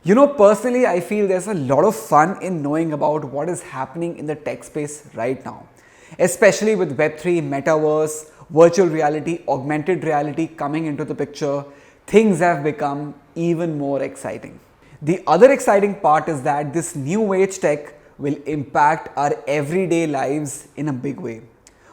Personally, I feel there's a lot of fun in knowing about what is happening in the tech space right now, especially with Web3, Metaverse, virtual reality, augmented reality coming into the picture. Things have become even more exciting. The other exciting part is that this new age tech will impact our everyday lives in a big way.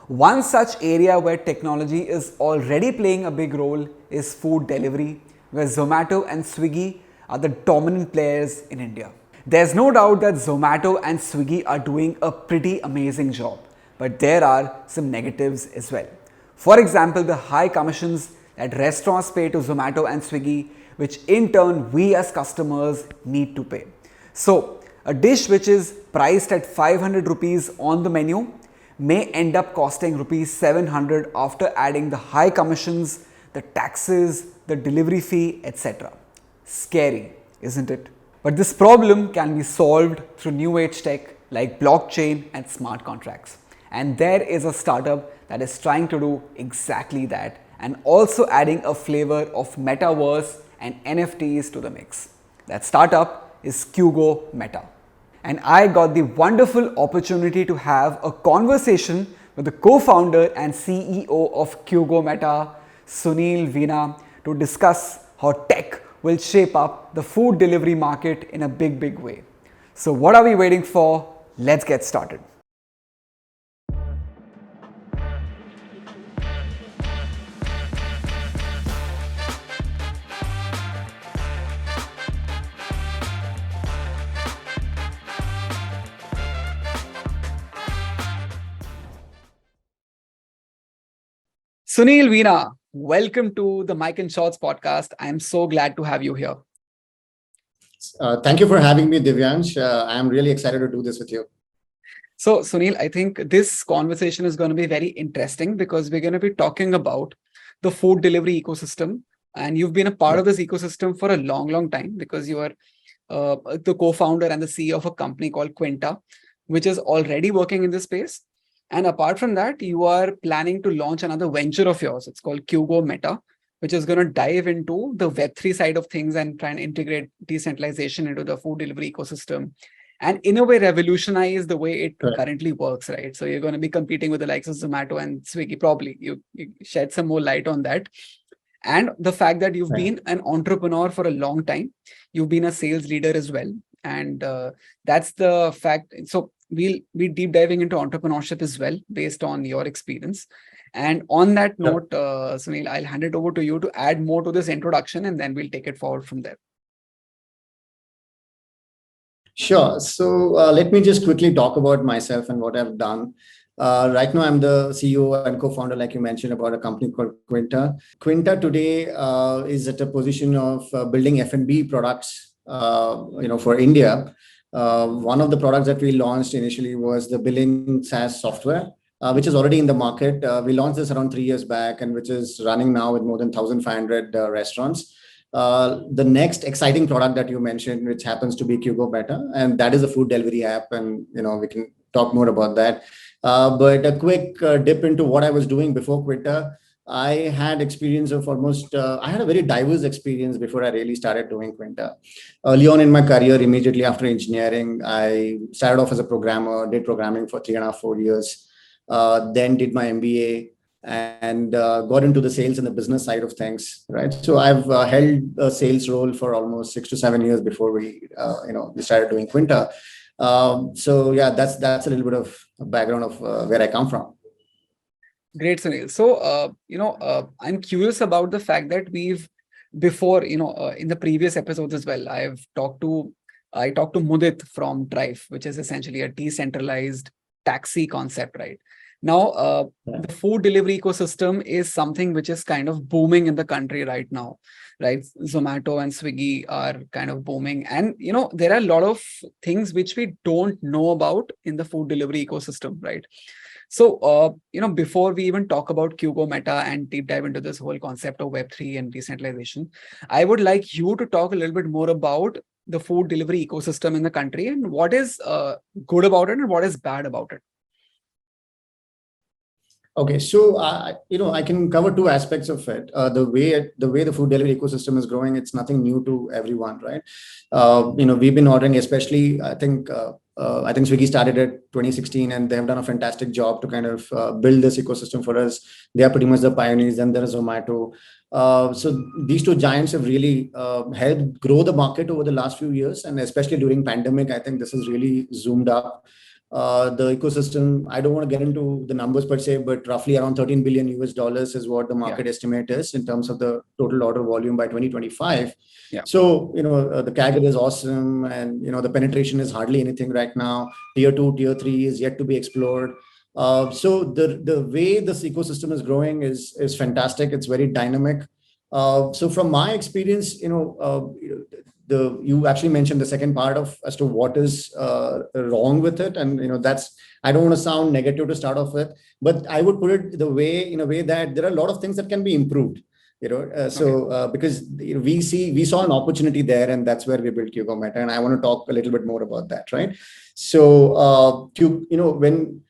One such area where technology is already playing a big role is food delivery, where Zomato and Swiggy are the dominant players in India. There's no doubt that Zomato and Swiggy are doing a pretty amazing job, but there are some negatives as well. For example, the high commissions that restaurants pay to Zomato and Swiggy, which in turn we as customers need to pay. So, a dish which is priced at 500 rupees on the menu may end up costing rupees 700 after adding the high commissions, the taxes, the delivery fee, etc. Scary, isn't it? But this problem can be solved through new age tech like blockchain and smart contracts. And there is a startup that is trying to do exactly that and also adding a flavor of metaverse and NFTs to the mix. That startup is QuGoMeta. And I got the wonderful opportunity to have a conversation with the co-founder and CEO of QuGoMeta, Sunil Veena, to discuss how tech will shape up the food delivery market in a big way. So what are we waiting for? Let's get started. Sunil Veena, welcome to the Mike and Shorts podcast. I'm so glad to have you here. Thank you for having me, Divyansh. I'm really excited to do this with you. So, Sunil, I think this conversation is going to be very interesting because we're going to be talking about the food delivery ecosystem. And you've been a part of this ecosystem for a long time because you are the co-founder and the CEO of a company called Quinta, which is already working in this space. And apart from that, you are planning to launch another venture of yours. It's called QuGoMeta, which is going to dive into the Web3 side of things and try and integrate decentralization into the food delivery ecosystem. And in a way, revolutionize the way it currently works, right? So you're going to be competing with the likes of Zomato and Swiggy. Probably you shed some more light on that. And the fact that you've been an entrepreneur for a long time, you've been a sales leader as well. And that's the fact. So we'll be deep diving into entrepreneurship as well, based on your experience. And on that note, Sunil, I'll hand it over to you to add more to this introduction, and then we'll take it forward from there. Sure. So let me just quickly talk about myself and what I've done. Right now, I'm the CEO and co-founder, like you mentioned, about a company called Quinta. Quinta today is at a position of building F&B products, for India. One of the products that we launched initially was the billing SaaS software, which is already in the market. We launched this around 3 years back, and which is running now with more than 1,500 restaurants. The next exciting product that you mentioned, which happens to be QuGoMeta, and that is a food delivery app, and we can talk more about that. But a quick dip into what I was doing before Quinta. I had experience of I had a very diverse experience before I really started doing Quinta. Early on in my career, immediately after engineering, I started off as a programmer, did programming for 3.5, 4 years, then did my MBA and got into the sales and the business side of things, right? So I've held a sales role for almost 6 to 7 years before we started doing Quinta. So yeah, that's a little bit of a background of where I come from. Great, Sunil. So, I'm curious about the fact that before, in the previous episodes as well, I talked to Mudit from Drive, which is essentially a decentralized taxi concept, right? Now, the food delivery ecosystem is something which is kind of booming in the country right now, right? Zomato and Swiggy are kind of booming. And, there are a lot of things which we don't know about in the food delivery ecosystem, right? So, before we even talk about QuGoMeta and deep dive into this whole concept of Web3 and decentralization, I would like you to talk a little bit more about the food delivery ecosystem in the country and what is good about it and what is bad about it. Okay, so I can cover two aspects of it. The way the food delivery ecosystem is growing, it's nothing new to everyone, right? We've been ordering, especially I think Swiggy started at 2016, and they have done a fantastic job to kind of build this ecosystem for us. They are pretty much the pioneers, and there is Zomato. So these two giants have really helped grow the market over the last few years, and especially during pandemic, I think this has really zoomed up. The ecosystem, I don't want to get into the numbers per se, but roughly around 13 billion US dollars is what the market estimate is in terms of the total order volume by 2025. Yeah. So, the CAGR is awesome, and, the penetration is hardly anything right now. Tier 2, tier 3 is yet to be explored. So the way this ecosystem is growing is fantastic. It's very dynamic. So from my experience, you actually mentioned the second part of as to what is wrong with it, and that's, I don't want to sound negative to start off with, but I would put it in a way that there are a lot of things that can be improved. Because we saw an opportunity there, and that's where we built QuGoMeta, and I want to talk a little bit more about that, right? So when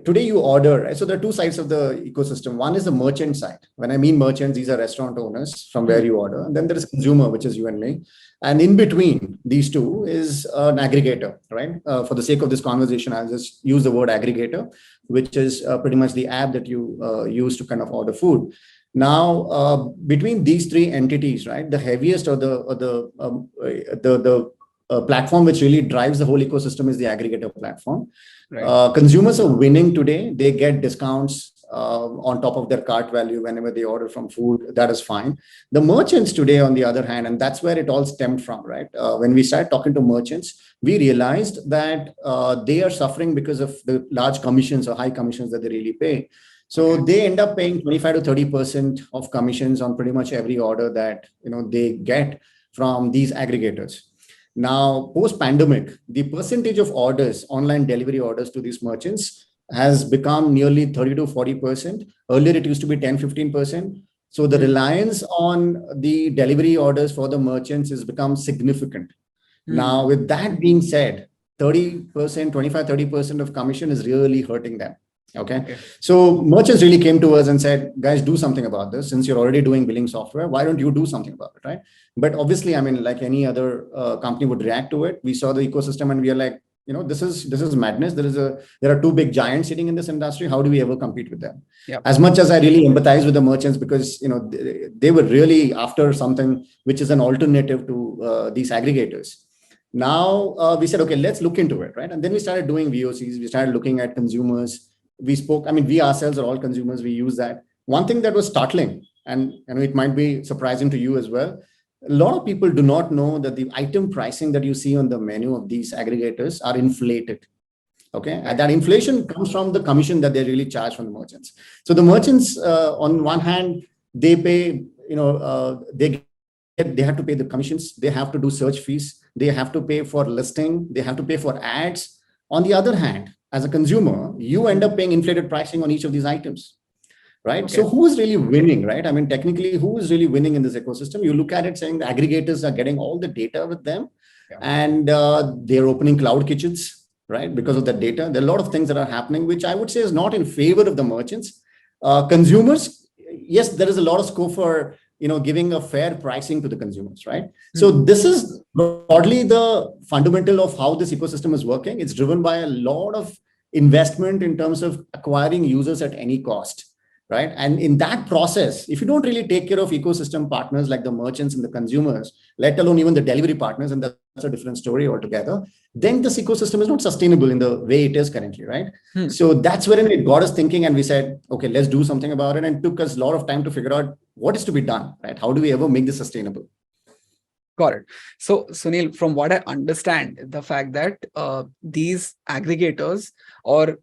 today you order, right? So there are two sides of the ecosystem. One is the merchant side. When I mean merchants, these are restaurant owners from where you order. And then there is consumer, which is you and me. And in between these two is an aggregator, right? For the sake of this conversation, I'll just use the word aggregator, which is pretty much the app that you use to kind of order food. Now, between these three entities, right, the heaviest or the platform which really drives the whole ecosystem is the aggregator platform. Right. Consumers are winning today. They get discounts on top of their cart value whenever they order from food. That is fine. The merchants today, on the other hand, and that's where it all stemmed from, right? When we started talking to merchants, we realized that they are suffering because of the large commissions or high commissions that they really pay. So they end up paying 25 to 30% of commissions on pretty much every order that they get from these aggregators. Now, post-pandemic, the percentage of orders, online delivery orders to these merchants has become nearly 30 to 40%. Earlier, it used to be 10-15%. So the reliance on the delivery orders for the merchants has become significant. Now, with that being said, 30%, 25-30% of commission is really hurting them. Okay. So merchants really came to us and said, guys, do something about this. Since you're already doing billing software, why don't you do something about it, right? But obviously, I mean, like any other company would react to it. We saw the ecosystem and we are like, this is madness. There are two big giants sitting in this industry. How do we ever compete with them? Yep. As much as I really empathize with the merchants, because they were really after something which is an alternative to these aggregators. Now we said, okay, let's look into it, right? And then we started doing VOCs. We started looking at consumers. We spoke, I mean, we ourselves are all consumers. We use that. One thing that was startling, and it might be surprising to you as well, a lot of people do not know that the item pricing that you see on the menu of these aggregators are inflated. Okay. And that inflation comes from the commission that they really charge from the merchants. So the merchants, on one hand, they pay, they have to pay the commissions. They have to do search fees. They have to pay for listing. They have to pay for ads. On the other hand, as a consumer, you end up paying inflated pricing on each of these items, right? Okay. So who is really winning, right? I mean, technically, who is really winning in this ecosystem? You look at it saying the aggregators are getting all the data with them, and they're opening cloud kitchens, right? Because of that data. There are a lot of things that are happening, which I would say is not in favor of the merchants. Consumers, yes, there is a lot of scope for giving a fair pricing to the consumers, right? So this is broadly the fundamental of how this ecosystem is working. It's driven by a lot of investment in terms of acquiring users at any cost, right? And in that process, if you don't really take care of ecosystem partners like the merchants and the consumers, let alone even the delivery partners, and that's a different story altogether, then this ecosystem is not sustainable in the way it is currently, right? So that's wherein it got us thinking, and we said, okay, let's do something about it. And it took us a lot of time to figure out what is to be done, right? How do we ever make this sustainable? Got it. So Sunil, from what I understand, the fact that these aggregators or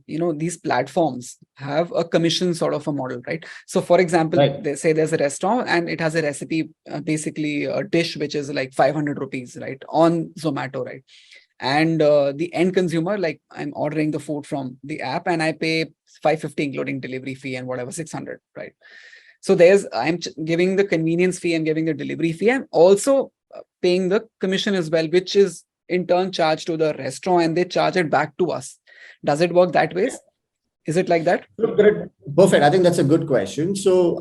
these platforms have a commission sort of a model, right? So for example, they say there's a restaurant and it has a recipe, basically a dish which is like 500 rupees, right, on Zomato, right? And the end consumer, like I'm ordering the food from the app and I pay 550 including delivery fee and whatever 600, right? So I'm giving the convenience fee, I'm giving the delivery fee, I'm also paying the commission as well, which is in turn charged to the restaurant and they charge it back to us. Does it work that way? Is it like that? Look, perfect. I think that's a good question. So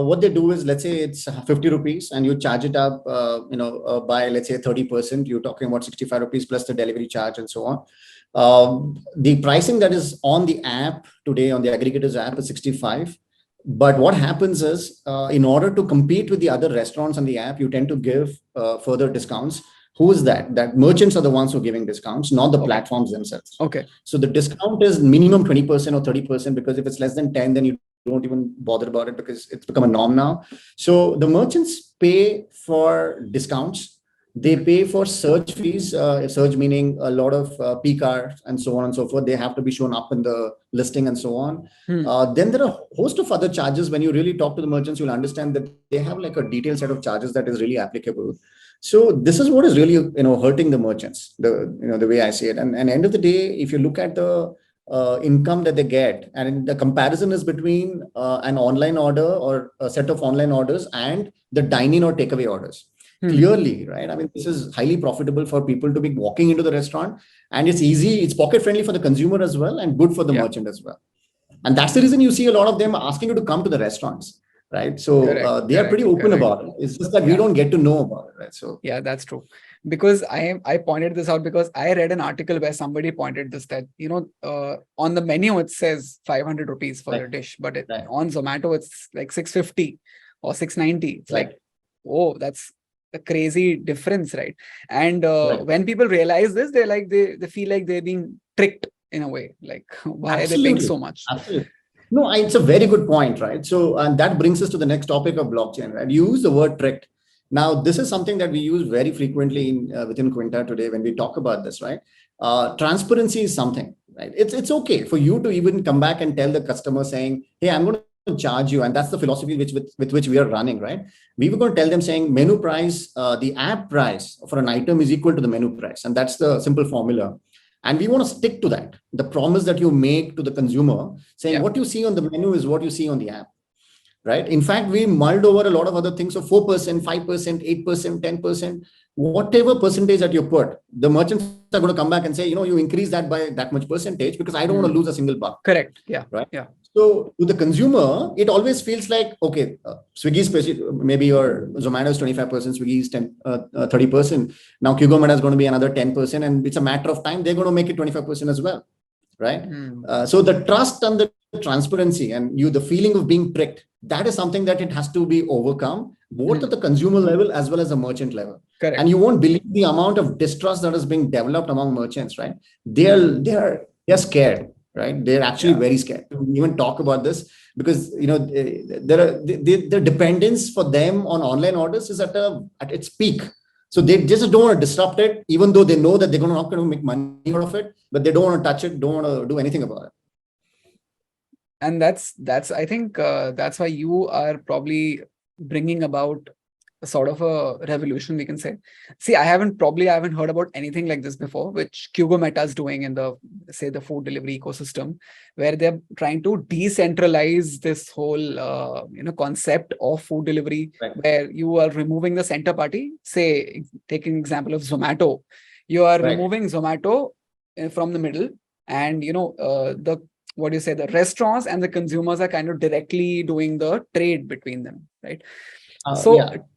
what they do is, let's say it's 50 rupees and you charge it up, by, let's say 30%, you're talking about 65 rupees plus the delivery charge and so on. The pricing that is on the app today, on the aggregators app, is 65. But what happens is, in order to compete with the other restaurants on the app, you tend to give further discounts. Who is that? That merchants are the ones who are giving discounts, not the platforms themselves. Okay. So the discount is minimum 20% or 30%, because if it's less than 10, then you don't even bother about it because it's become a norm now. So the merchants pay for discounts. They pay for search fees, search meaning a lot of peak hours and so on and so forth. They have to be shown up in the listing and so on. Then there are a host of other charges. When you really talk to the merchants, you'll understand that they have like a detailed set of charges that is really applicable. So this is what is really, hurting the merchants, the way I see it. And end of the day, if you look at the income that they get, and the comparison is between an online order or a set of online orders and the dine-in or takeaway orders. Clearly, right? I mean, this is highly profitable for people to be walking into the restaurant, and it's easy, it's pocket friendly for the consumer as well, and good for the merchant as well. And that's the reason you see a lot of them asking you to come to the restaurants, right? So they are pretty open about it. It's just that we don't get to know about it, right? So yeah, that's true. Because I pointed this out because I read an article where somebody pointed this, that on the menu it says 500 rupees for a dish, but on Zomato it's like 650 or 690. It's like, oh, that's a crazy difference, right? And when people realize this, they're like, they feel like they're being tricked in a way. Like, why are they paying so much? Absolutely. No, it's a very good point, right? So, and that brings us to the next topic of blockchain, right? You use the word tricked. Now, this is something that we use very frequently within Quinta today when we talk about this, right? Transparency is something, right? It's okay for you to even come back and tell the customer saying, hey, I'm going to charge you. And that's the philosophy with which we are running, right? We were going to tell them saying menu price, the app price for an item is equal to the menu price. And that's the simple formula. And we want to stick to that. The promise that you make to the consumer saying what you see on the menu is what you see on the app. Right. In fact, we mulled over a lot of other things. So 4%, 5%, 8%, 10%, whatever percentage that you put, the merchants are going to come back and say, you increase that by that much percentage because I don't want to lose a single buck. Correct. Yeah. Right. Yeah. So to the consumer, it always feels like, okay, Swiggy, maybe your Zomato is 25%, Swiggy is 30%. Now QuGoMeta is going to be another 10%. And it's a matter of time. They're going to make it 25% as well. Right. So the trust and the transparency and the feeling of being tricked, that is something that it has to be overcome, both at the consumer level as well as the merchant level. Correct. And you won't believe the amount of distrust that is being developed among merchants, right? They're scared, right? They're actually very scared to even talk about this because, the dependence for them on online orders is at its peak. So they just don't want to disrupt it, even though they know that they're not going to make money out of it, but they don't want to touch it, don't want to do anything about it. And that's I think that's why you are probably bringing about a sort of a revolution, we can say. See, I haven't heard about anything like this before, which QuGoMeta is doing in the food delivery ecosystem, where they're trying to decentralize this whole concept of food delivery, where you are removing the center party. Say, taking example of Zomato, you are removing Zomato from the middle, and the restaurants and the consumers are kind of directly doing the trade between them, right?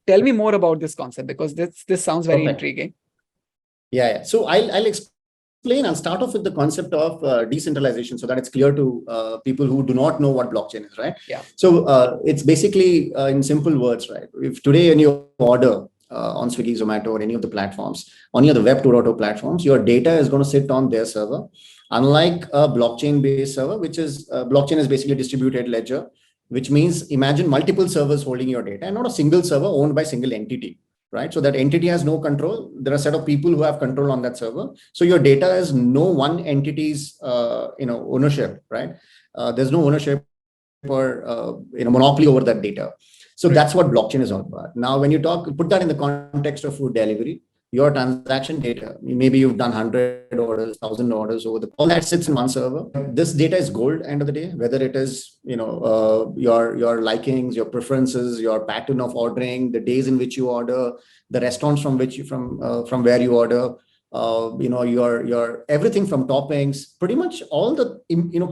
Tell me more about this concept, because this sounds very intriguing. Yeah. So I'll explain. I'll start off with the concept of decentralization so that it's clear to people who do not know what blockchain is, right? Yeah. So it's basically in simple words, right? If today when you order on Swiggy, Zomato, or any of the platforms, on the Web 2.0 platforms, your data is going to sit on their server. Unlike a blockchain-based server, which is blockchain is basically a distributed ledger, which means imagine multiple servers holding your data and not a single server owned by single entity, right? So that entity has no control. There are a set of people who have control on that server. So your data is no one entity's ownership, right? There's no ownership or monopoly over that data. So that's what blockchain is all about. Now, when you put that in the context of food delivery, your transaction data, maybe you've done 100 orders, 1,000 orders all that sits in one server. This data is gold end of the day, whether it is, your likings, your preferences, your pattern of ordering, the days in which you order, the restaurants from where you order, your everything from toppings, pretty much all the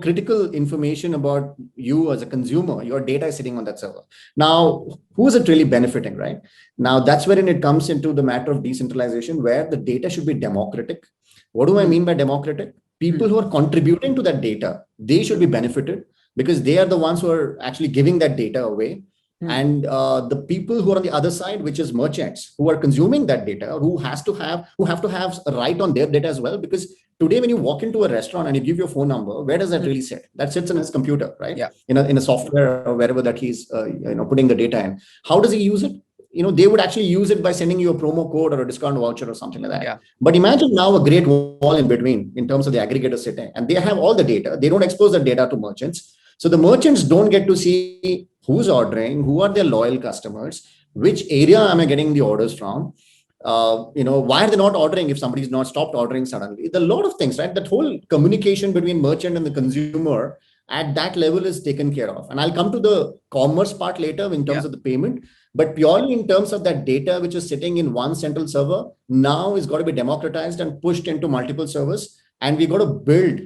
critical information about you as a consumer, your data is sitting on that server. Now, who is it really benefiting, right? Now, that's wherein it comes into the matter of decentralization, where the data should be democratic. What do I mean by democratic? People who are contributing to that data, they should be benefited because they are the ones who are actually giving that data away. And the people who are on the other side, which is merchants who are consuming that data, who have to have a right on their data as well. Because today, when you walk into a restaurant and you give your phone number, where does that really sit? That sits in his computer, right? Yeah. In a software or wherever that he's putting the data in. How does he use it? They would actually use it by sending you a promo code or a discount voucher or something like that. Yeah. But imagine now a great wall in between in terms of the aggregator sitting, and they have all the data. They don't expose the data to merchants. So the merchants don't get to see who's ordering, who are their loyal customers, which area am I getting the orders from, why are they not ordering if somebody's not stopped ordering suddenly. There are a lot of things, right? That whole communication between merchant and the consumer at that level is taken care of. And I'll come to the commerce part later in terms of the payment, but purely in terms of that data which is sitting in one central server, now is got to be democratized and pushed into multiple servers. And we got to build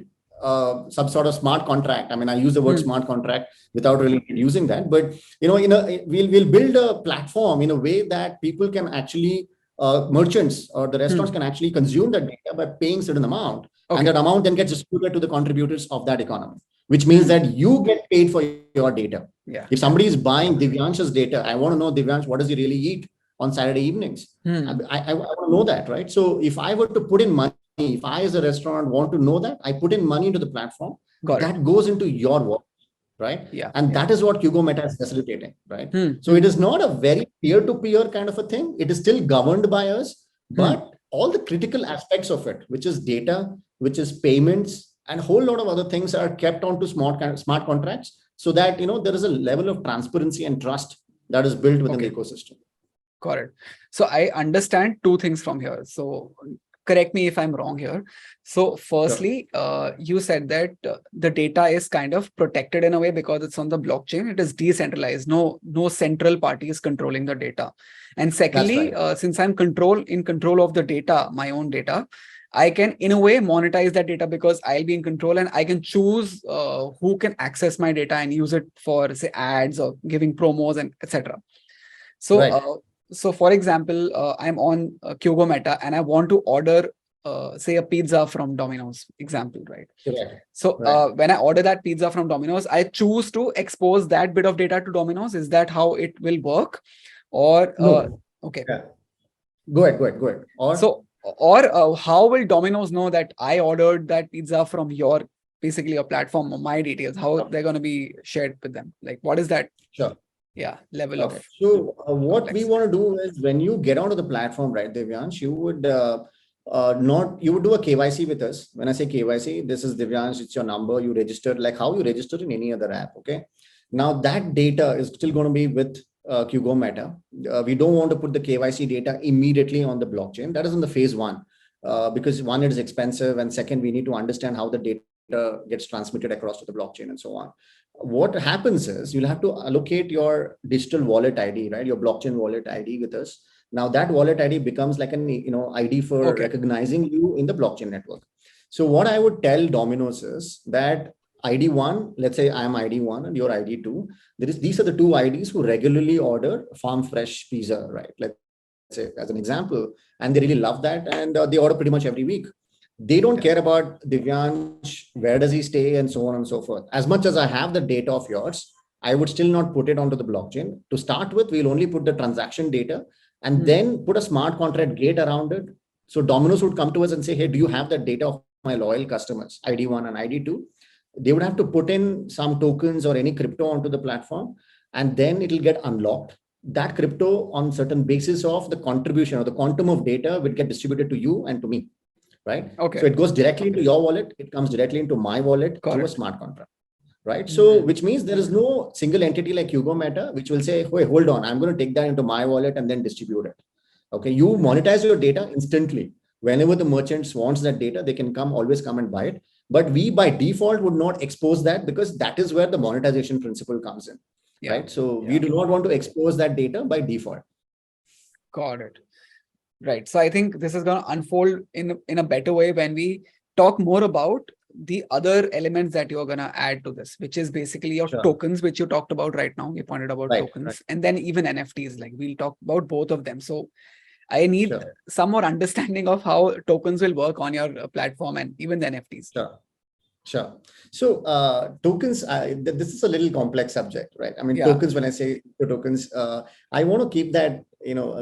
some sort of smart contract. I mean, I use the word smart contract without really using that, but we'll build a platform in a way that people can actually merchants or the restaurants can actually consume that data by paying certain amount, and that amount then gets distributed to the contributors of that economy, which means that you get paid for your data. If somebody is buying Divyansh's data, I want to know, Divyansh, what does he really eat on Saturday evenings? I want to know that, right? So if I were to put in money, if I as a restaurant want to know that, I put in money into the platform, that goes into your wallet, right? And that is what QuGoMeta is facilitating, right? So it is not a very peer-to-peer kind of a thing. It is still governed by us, but all the critical aspects of it, which is data, which is payments, and a whole lot of other things are kept onto smart contracts, so that there is a level of transparency and trust that is built within the ecosystem. Got it. So I understand two things from here. So correct me if I'm wrong here. So firstly, you said that the data is kind of protected in a way because it's on the blockchain. It is decentralized. No central party is controlling the data. And secondly, since I'm in control of the data, my own data, I can in a way monetize that data because I'll be in control and I can choose who can access my data and use it for, say, ads or giving promos and etc. So so for example, I'm on QuGoMeta and I want to order, say, a pizza from Domino's, example, right? So when I order that pizza from Domino's, I choose to expose that bit of data to Domino's. Is that how it will work? Or, no. Okay. Go ahead. Or how will Domino's know that I ordered that pizza from basically your platform or my details? How they're going to be shared with them? Like, what is that? Level of. So what we want to do is, when you get onto the platform, right, Divyansh, you would you would do a KYC with us. When I say KYC, this is Divyansh, it's your number, you register like how you register in any other app. Okay. Now that data is still going to be with QuGoMeta. We don't want to put the KYC data immediately on the blockchain. That is in the phase one, because one, it is expensive, and second, we need to understand how the data gets transmitted across to the blockchain and so on. What happens is you'll have to allocate your digital wallet ID, right? Your blockchain wallet ID with us. Now that wallet ID becomes like an ID for recognizing you in the blockchain network. So what I would tell Domino's is that ID one, let's say I'm ID one and you're ID two. These are the two IDs who regularly order farm fresh pizza, right? Let's say as an example, and they really love that, and they order pretty much every week. They don't care about Divyansh, where does he stay, and so on and so forth. As much as I have the data of yours, I would still not put it onto the blockchain. To start with, we'll only put the transaction data and then put a smart contract gate around it. So Domino's would come to us and say, hey, do you have the data of my loyal customers, ID one and ID two? They would have to put in some tokens or any crypto onto the platform, and then it'll get unlocked. That crypto, on certain basis of the contribution or the quantum of data, will get distributed to you and to me. Right. So it goes directly into your wallet. It comes directly into my wallet through a smart contract. Right. So which means there is no single entity like QuGoMeta, which will say, hey, hold on, I'm going to take that into my wallet and then distribute it. Okay. You monetize your data instantly. Whenever the merchants wants that data, they can always come and buy it. But we by default would not expose that, because that is where the monetization principle comes in. Right. So we do not want to expose that data by default. Got it. Right. So I think this is going to unfold in a better way when we talk more about the other elements that you're going to add to this, which is basically your Sure. tokens, which you talked about right now. You pointed about Right. tokens, and then even NFTs. Like we'll talk about both of them. So I need Sure. some more understanding of how tokens will work on your platform and even the NFTs. Sure. Sure. So tokens, this is a little complex subject, right? I mean, Yeah. tokens, when I say tokens, I want to keep that,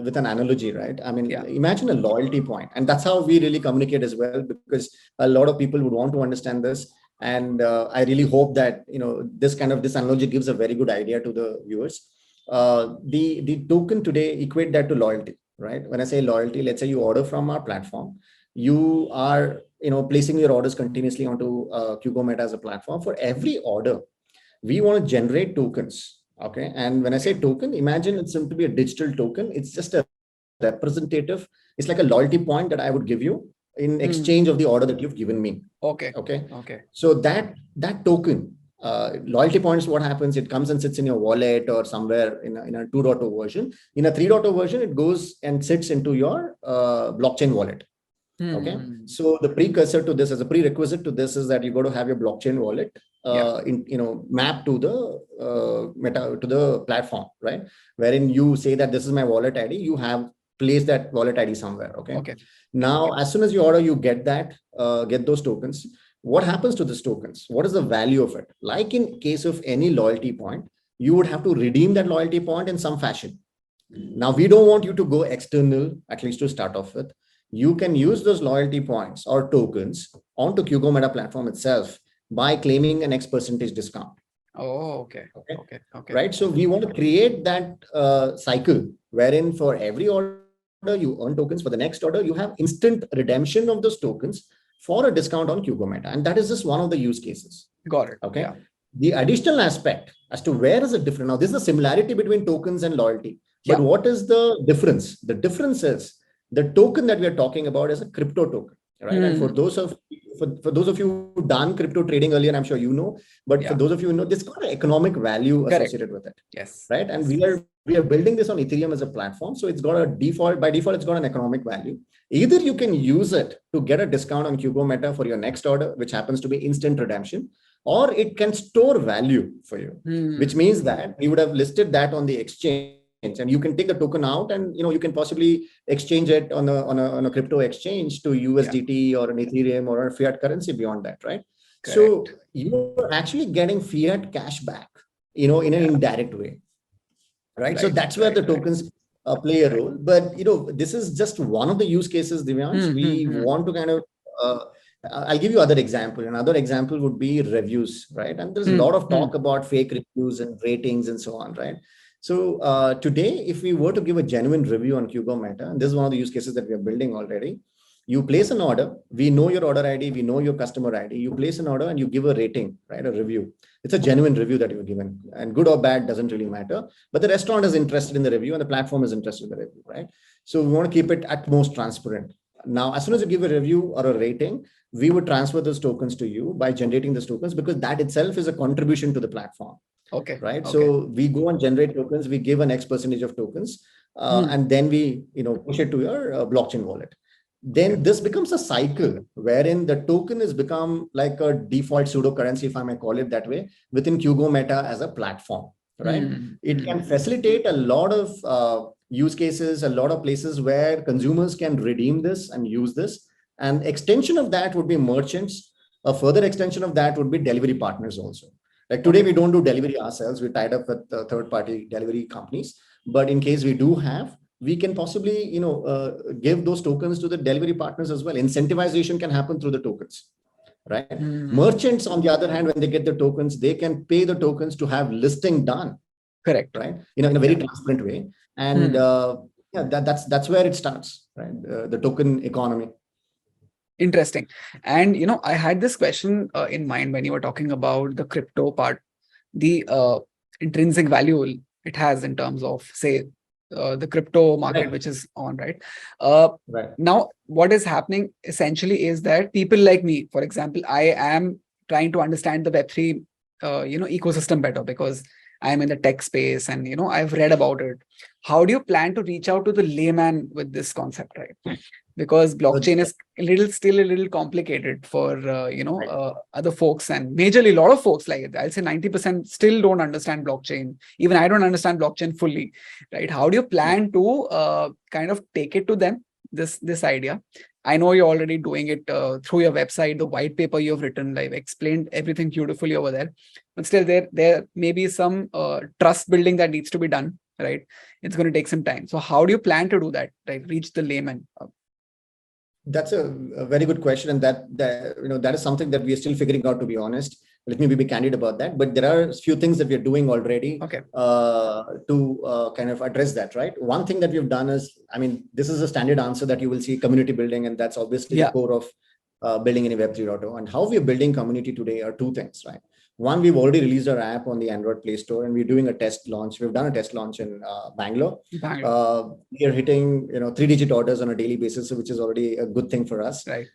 with an analogy, right? I mean, Yeah. imagine a loyalty point, and that's how we really communicate as well, because a lot of people would want to understand this. And I really hope that, this analogy gives a very good idea to the viewers. The token today, equate that to loyalty, right? When I say loyalty, let's say you order from our platform, you are placing your orders continuously onto QuGoMeta as a platform. For every order, we want to generate tokens. Okay. And when I say token, imagine it's going to be a digital token. It's just a representative. It's like a loyalty point that I would give you in exchange of the order that you've given me. Okay. Okay. Okay. So that token, loyalty points, what happens? It comes and sits in your wallet or somewhere in a 2.0 version. In a 3.0 version, it goes and sits into your blockchain wallet. Okay. So the precursor to this, as a prerequisite to this, is that you got to have your blockchain wallet mapped to the platform, right? Wherein you say that this is my wallet ID, you have placed that wallet ID somewhere. Okay. Okay. Now, as soon as you order, you get those tokens. What happens to these tokens? What is the value of it? Like in case of any loyalty point, you would have to redeem that loyalty point in some fashion. Now, we don't want you to go external, at least to start off with. You can use those loyalty points or tokens onto QuGoMeta platform itself by claiming an X percentage discount. Oh, okay. Right. So we want to create that cycle wherein for every order you earn tokens. For the next order, you have instant redemption of those tokens for a discount on QuGoMeta. And that is just one of the use cases. Got it. Okay. Yeah. The additional aspect as to where is it different. Now, this is a similarity between tokens and loyalty. But what is the difference? The difference is the token that we are talking about is a crypto token, right? And for those of you who've done crypto trading earlier, I'm sure you know. But for those of you who know, this got an economic value associated with it. Yes. Right. And we are building this on Ethereum as a platform. So it's got a by default, it's got an economic value. Either you can use it to get a discount on QuGoMeta for your next order, which happens to be instant redemption, or it can store value for you, which means that we would have listed that on the exchange. And you can take the token out and you can possibly exchange it on a crypto exchange to USDT or an Ethereum or a fiat currency beyond that, right? Correct. So you're actually getting fiat cash back, in an indirect way, right? So that's where the tokens play a role. But this is just one of the use cases, Divyansh. We want to kind of I'll give you other example. Another example would be reviews, right? And there's a lot of talk about fake reviews and ratings and so on, right? So today, if we were to give a genuine review on QuGoMeta, and this is one of the use cases that we are building already, you place an order, we know your order ID, we know your customer ID, you place an order and you give a rating, right? A review. It's a genuine review that you've given, and good or bad doesn't really matter, but the restaurant is interested in the review and the platform is interested in the review, right? So we want to keep it at most transparent. Now, as soon as you give a review or a rating, we would transfer those tokens to you by generating those tokens, because that itself is a contribution to the platform. Okay. Right. Okay. So we go and generate tokens, we give an X percentage of tokens, and then we, push it to your blockchain wallet. Then this becomes a cycle wherein the token has become like a default pseudo currency, if I may call it that way, within QuGoMeta as a platform, right? It can facilitate a lot of use cases, a lot of places where consumers can redeem this and use this. And extension of that would be merchants. A further extension of that would be delivery partners also. Like today, we don't do delivery ourselves. We tied up with third-party delivery companies. But in case we do have, we can possibly, give those tokens to the delivery partners as well. Incentivization can happen through the tokens, right? Merchants, on the other hand, when they get the tokens, they can pay the tokens to have listing done. Correct. Right. In a very transparent way. And that's where it starts, right? The token economy. Interesting. And, I had this question in mind when you were talking about the crypto part, the intrinsic value it has in terms of, say, the crypto market, which is on, right? Now, what is happening essentially is that people like me, for example, I am trying to understand the Web3, ecosystem better, because I'm in the tech space and, I've read about it. How do you plan to reach out to the layman with this concept, right? Because blockchain is still a little complicated for, other folks, and majorly a lot of folks, like I'll say 90% still don't understand blockchain. Even I don't understand blockchain fully, right? How do you plan to kind of take it to them, this idea? I know you're already doing it through your website, the white paper you've written. I've explained everything beautifully over there, but still there may be some trust building that needs to be done, right? It's going to take some time. So how do you plan to do that, right? Reach the layman? That's a very good question, and that is something that we are still figuring out, to be honest. Let me be candid about that. But there are a few things that we are doing already to kind of address that, right? One thing that we've done is, this is a standard answer that you will see: community building, and that's obviously the core of building any Web 3.0. And how we are building community today are two things, right? One, we've already released our app on the Android Play Store, and we're doing a test launch. We've done a test launch in Bangalore. We are hitting 3-digit orders on a daily basis, which is already a good thing for us. Right.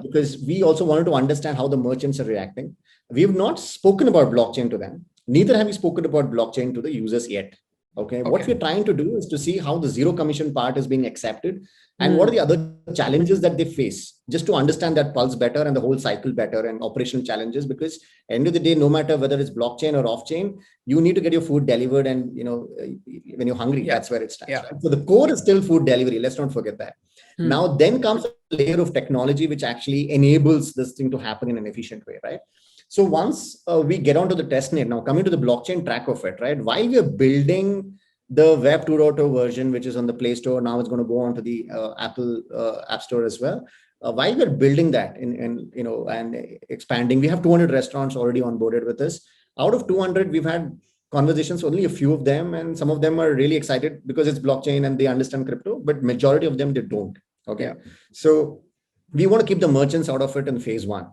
Because we also wanted to understand how the merchants are reacting. We have not spoken about blockchain to them. Neither have we spoken about blockchain to the users yet. Okay. What we're trying to do is to see how the zero commission part is being accepted and what are the other challenges that they face, just to understand that pulse better and the whole cycle better and operational challenges. Because end of the day, no matter whether it's blockchain or off chain, you need to get your food delivered, and when you're hungry, that's where it starts. Right? So the core is still food delivery. Let's not forget that. Now then comes a layer of technology which actually enables this thing to happen in an efficient way, right? So once we get onto the testnet, now coming to the blockchain track of it, right? While we are building the Web 2.0 version, which is on the Play Store, now it's going to go on to the Apple App Store as well. While we're building that and expanding, we have 200 restaurants already onboarded with us. Out of 200, we've had conversations, only a few of them, and some of them are really excited because it's blockchain and they understand crypto, but majority of them, they don't. Okay. So we want to keep the merchants out of it in phase one.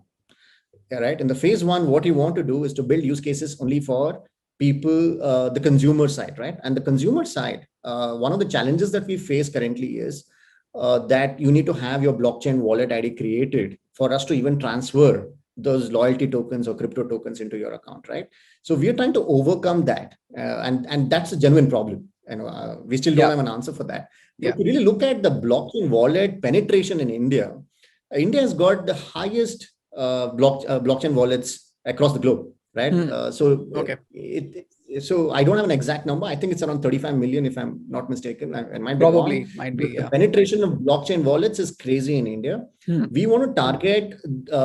Right. In the phase one, what you want to do is to build use cases only for people, the consumer side, right? And the consumer side, one of the challenges that we face currently is that you need to have your blockchain wallet ID created for us to even transfer those loyalty tokens or crypto tokens into your account, right? So we are trying to overcome that, and that's a genuine problem. We still don't have an answer for that. But if you really look at the blockchain wallet penetration in India, India has got the highest blockchain wallets across the globe, right? So I don't have an exact number. I think it's around 35 million, if I'm not mistaken. I might be probably wrong. Might be. The penetration of blockchain wallets is crazy in India. We want to target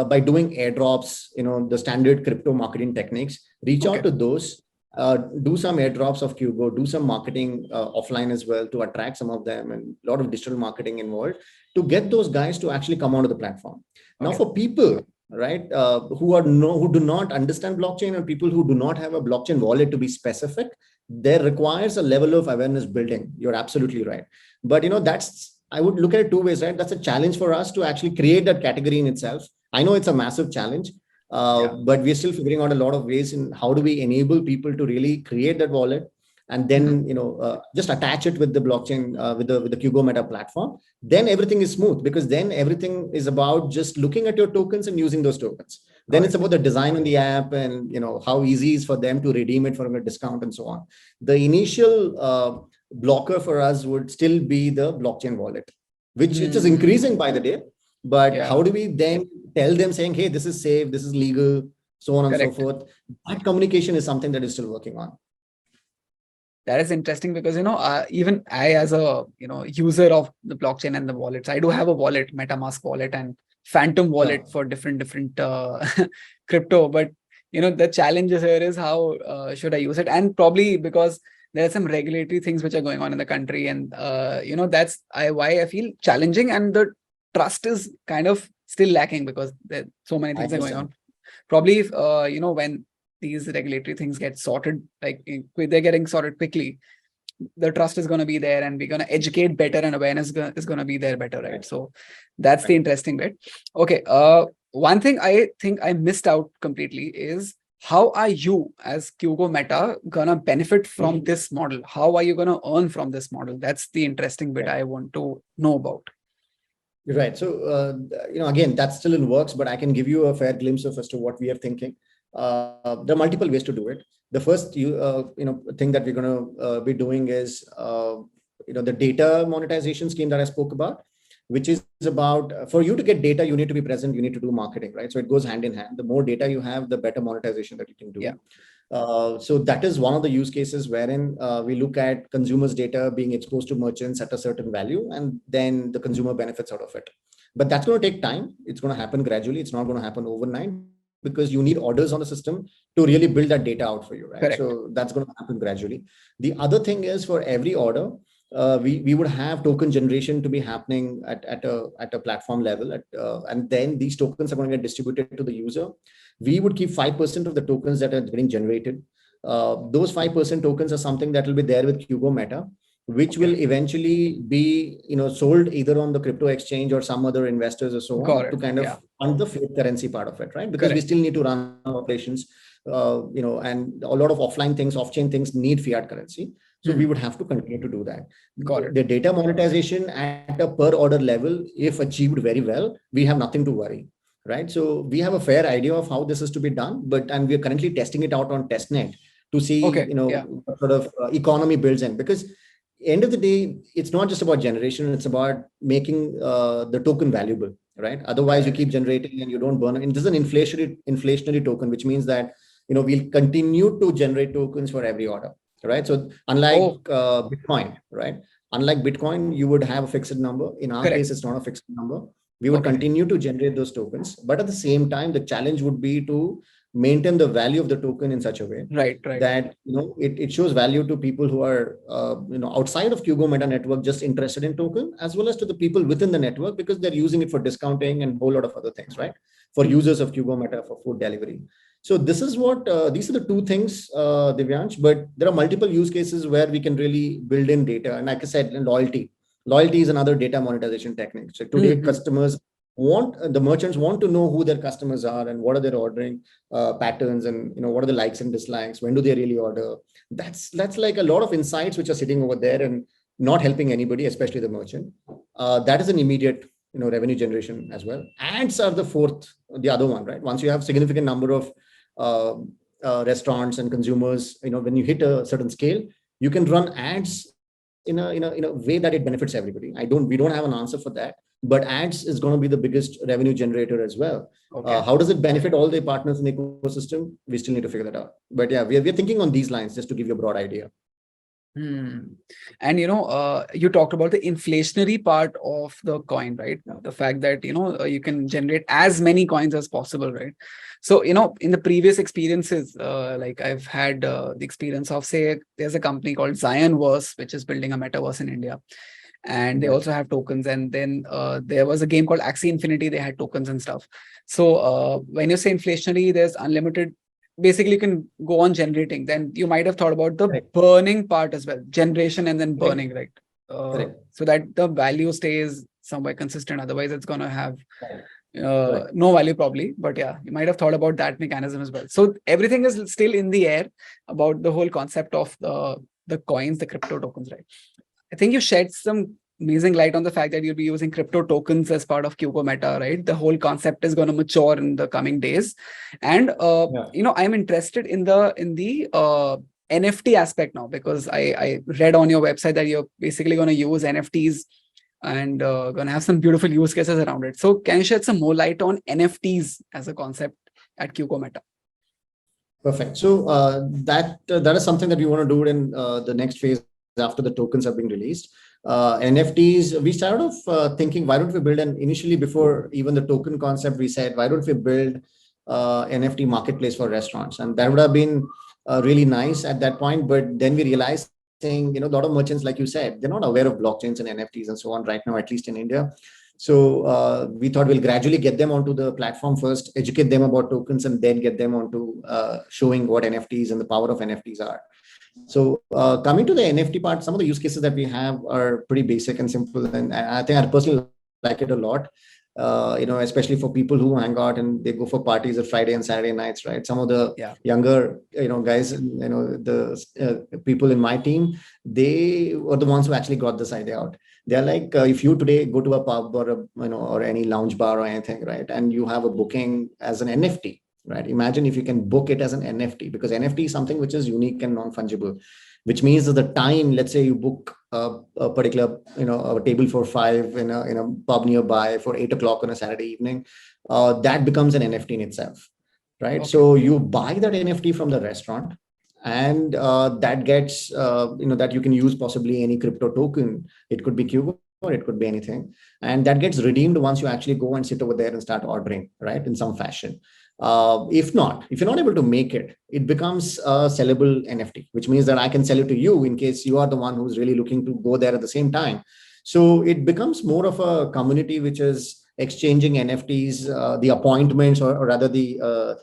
by doing airdrops, the standard crypto marketing techniques. Reach out to those. Do some airdrops of QuGo, do some marketing offline as well to attract some of them, and a lot of digital marketing involved to get those guys to actually come onto the platform. Now, for people, right, who do not understand blockchain, and people who do not have a blockchain wallet, to be specific, there requires a level of awareness building. You're absolutely right. But I would look at it two ways, right? That's a challenge for us to actually create that category in itself. I know it's a massive challenge. But we're still figuring out a lot of ways in how do we enable people to really create that wallet and then just attach it with the blockchain, with the QuGoMeta platform. Then everything is smooth, because then everything is about just looking at your tokens and using those tokens. Then it's about the design on the app and how easy it is for them to redeem it for a discount and so on. The initial blocker for us would still be the blockchain wallet, which it is increasing by the day. But how do we then tell them, saying, hey, this is safe, this is legal, so on and so forth? That communication is something that is still working on. That is interesting because, even I, as a, user of the blockchain and the wallets, I do have a wallet, MetaMask wallet and Phantom wallet for different crypto. But, the challenge here is how should I use it? And probably because there are some regulatory things which are going on in the country. And, that's why I feel challenging. And the trust is kind of still lacking because there so many things are going on. Probably if, when these regulatory things get sorted, like they're getting sorted quickly, the trust is going to be there, and we're going to educate better, and awareness is going to be there better, right? So that's the interesting bit. Okay. One thing I think I missed out completely is, how are you as QuGoMeta gonna benefit from this model? How are you gonna earn from this model? That's the interesting bit I want to know about. Right. So, again, that's still in works, but I can give you a fair glimpse of as to what we are thinking. There are multiple ways to do it. The first thing that we're going to be doing is the data monetization scheme that I spoke about, which is about for you to get data, you need to be present, you need to do marketing, right? So it goes hand in hand. The more data you have, the better monetization that you can do. Yeah. So that is one of the use cases wherein we look at consumers' data being exposed to merchants at a certain value, and then the consumer benefits out of it. But that's going to take time. It's going to happen gradually. It's not going to happen overnight because you need orders on the system to really build that data out for you, right? Correct. So that's going to happen gradually. The other thing is for every order, we would have token generation to be happening at a platform level, and then these tokens are going to get distributed to the user. We would keep 5% of the tokens that are getting generated. Those 5% tokens are something that will be there with QuGoMeta, which will eventually be sold either on the crypto exchange or some other investors or so on to kind of fund the fiat currency part of it, right? Because we still need to run operations, and a lot of offline things, off-chain things need fiat currency. So we would have to continue to do that. The data monetization at a per order level, if achieved very well, we have nothing to worry, right? So we have a fair idea of how this is to be done, and we are currently testing it out on testnet to see, what sort of economy builds in. Because end of the day, it's not just about generation; it's about making the token valuable, right? Otherwise, you keep generating and you don't burn it. And this is an inflationary token, which means that we'll continue to generate tokens for every order. Right. So unlike Bitcoin, right? Unlike Bitcoin, you would have a fixed number. In our case, it's not a fixed number. We would continue to generate those tokens. But at the same time, the challenge would be to maintain the value of the token in such a way that it shows value to people who are outside of QuGoMeta network, just interested in token, as well as to the people within the network because they're using it for discounting and a whole lot of other things, right? For users of QuGoMeta for food delivery. So this is what these are the two things, Divyansh, but there are multiple use cases where we can really build in data. And like I said, loyalty is another data monetization technique. So today the merchants want to know who their customers are and what are their ordering patterns, and what are the likes and dislikes, when do they really order. That's like a lot of insights which are sitting over there and not helping anybody, especially the merchant. That is an immediate revenue generation as well. Ads are the other one, right? Once you have significant number of restaurants and consumers, when you hit a certain scale, you can run ads in a way that it benefits everybody. We don't have an answer for that, but ads is going to be the biggest revenue generator as well. How does it benefit all the partners in the ecosystem? We still need to figure that out. But yeah, we're thinking on these lines just to give you a broad idea. And you talked about the inflationary part of the coin, right? The fact that you can generate as many coins as possible, right? So in the previous experiences, like I've had the experience of, say, there's a company called Zionverse which is building a metaverse in India, and they also have tokens. And then there was a game called Axie Infinity. They had tokens and stuff. So when you say inflationary, there's unlimited. Basically, you can go on generating. Then you might have thought about the burning part as well, generation and then burning, right? So that the value stays somewhere consistent. Otherwise, it's going to have no value probably. But yeah, you might have thought about that mechanism as well. So everything is still in the air about the whole concept of the coins, the crypto tokens, right? I think you shed some amazing light on the fact that you'll be using crypto tokens as part of QuGoMeta, right? The whole concept is going to mature in the coming days. And, I'm interested in the NFT aspect now, because I read on your website that you're basically going to use NFTs and going to have some beautiful use cases around it. So can you shed some more light on NFTs as a concept at QuGoMeta? Perfect. So that is something that we want to do in the next phase after the tokens have been released. NFTs, we started off thinking, why don't we build initially before even the token concept, we said, why don't we build NFT marketplace for restaurants? And that would have been really nice at that point. But then we realized, a lot of merchants, like you said, they're not aware of blockchains and NFTs and so on right now, at least in India. So we thought we'll gradually get them onto the platform first, educate them about tokens, and then get them onto showing what NFTs and the power of NFTs are. So coming to the NFT part, some of the use cases that we have are pretty basic and simple, and I think I personally like it a lot. Especially for people who hang out and they go for parties on Friday and Saturday nights, right? Some of the younger, guys, the people in my team, they were the ones who actually got this idea out. They're like, if you today go to a pub or or any lounge bar or anything, right, and you have a booking as an NFT, right? Imagine if you can book it as an NFT, because NFT is something which is unique and non-fungible, which means that the time, let's say you book a particular, a table for 5 in a pub nearby for 8 o'clock on a Saturday evening, that becomes an NFT in itself, right? Okay. So you buy that NFT from the restaurant, and that gets, that you can use possibly any crypto token. It could be QuGo or it could be anything. And that gets redeemed once you actually go and sit over there and start ordering, right, in some fashion. If not, if you're not able to make it, it becomes a sellable NFT, which means that I can sell it to you in case you are the one who's really looking to go there at the same time. So it becomes more of a community which is exchanging NFTs, the appointments, or rather the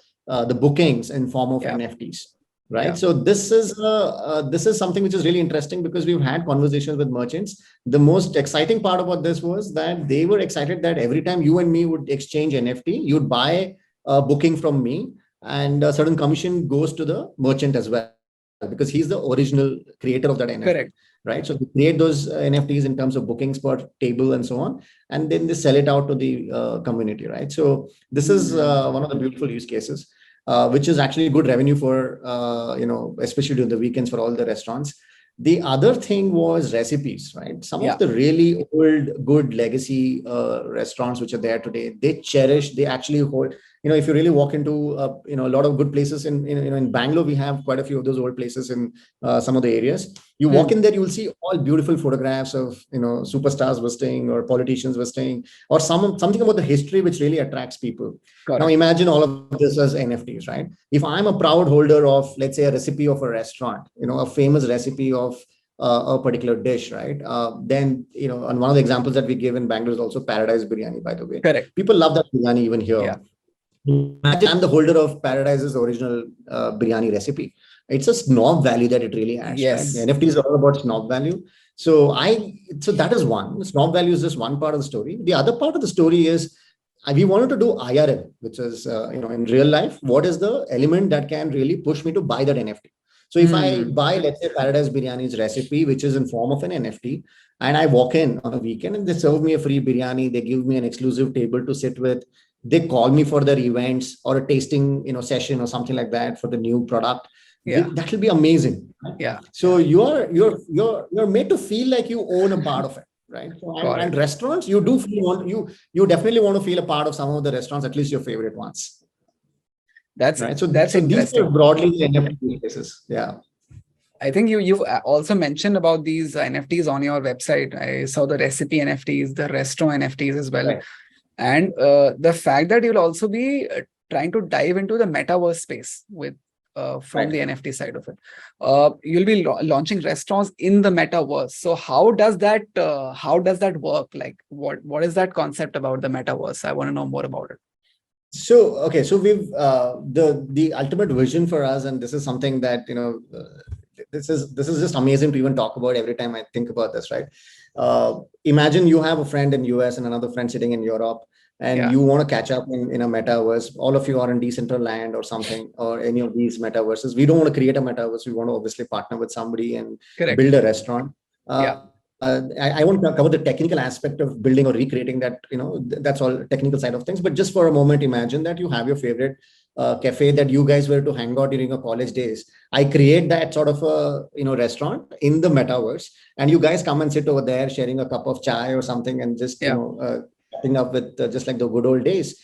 bookings in form of NFTs. Right. So this is something which is really interesting, because we've had conversations with merchants. The most exciting part about this was that they were excited that every time you and me would exchange NFT, you'd buy a booking from me, and a certain commission goes to the merchant as well, because he's the original creator of that NFT. Correct. Right. So they create those NFTs in terms of bookings per table and so on, and then they sell it out to the community. Right. So this is one of the beautiful use cases. Which is actually good revenue for, especially during the weekends for all the restaurants. The other thing was recipes, right? Some of the really old, good legacy restaurants which are there today, they actually hold, if you really walk into, a lot of good places in Bangalore, we have quite a few of those old places in some of the areas. You walk in there, you will see all beautiful photographs of, superstars visiting or politicians visiting, or something about the history which really attracts people. Now imagine all of this as NFTs, right? If I'm a proud holder of, let's say, a recipe of a restaurant, a famous recipe of a particular dish, right? Then, and one of the examples that we give in Bangalore is also Paradise Biryani, by the way. Correct. People love that biryani even here. Imagine I'm the holder of Paradise's original biryani recipe. It's a snob value that it really adds. Yes. Right? The NFT is all about snob value. So that is one. Snob value is just one part of the story. The other part of the story is, we wanted to do IRL, which is, in real life, what is the element that can really push me to buy that NFT? So if I buy, let's say, Paradise Biryani's recipe, which is in form of an NFT, and I walk in on a weekend and they serve me a free biryani, they give me an exclusive table to sit with, they call me for their events or a tasting, session or something like that for the new product. That will be amazing. Right? So you're made to feel like you own a part of it. Right. And restaurants, you definitely want to feel a part of some of the restaurants, at least your favorite ones. That's right. So that's these are broadly the NFT cases. Yeah. I think you've also mentioned about these NFTs on your website. I saw the recipe NFTs, the restaurant NFTs as well. Right. And the fact that you'll also be trying to dive into the metaverse space with from the NFT side of it. You'll be launching restaurants in the metaverse. So how does that work? Like what is that concept about the metaverse? I want to know more about it. So we've the ultimate vision for us, and this is something that this is just amazing to even talk about every time I think about this, right? Imagine you have a friend in US and another friend sitting in Europe, and you want to catch up in a metaverse. All of you are in Decentralized or something, or any of these metaverses. We don't want to create a metaverse. We want to obviously partner with somebody and build a restaurant. I won't cover the technical aspect of building or recreating that, that's all technical side of things. But just for a moment, imagine that you have your favorite cafe that you guys were to hang out during your college days. I create that sort of a restaurant in the metaverse, and you guys come and sit over there sharing a cup of chai or something, and just catching up with just like the good old days.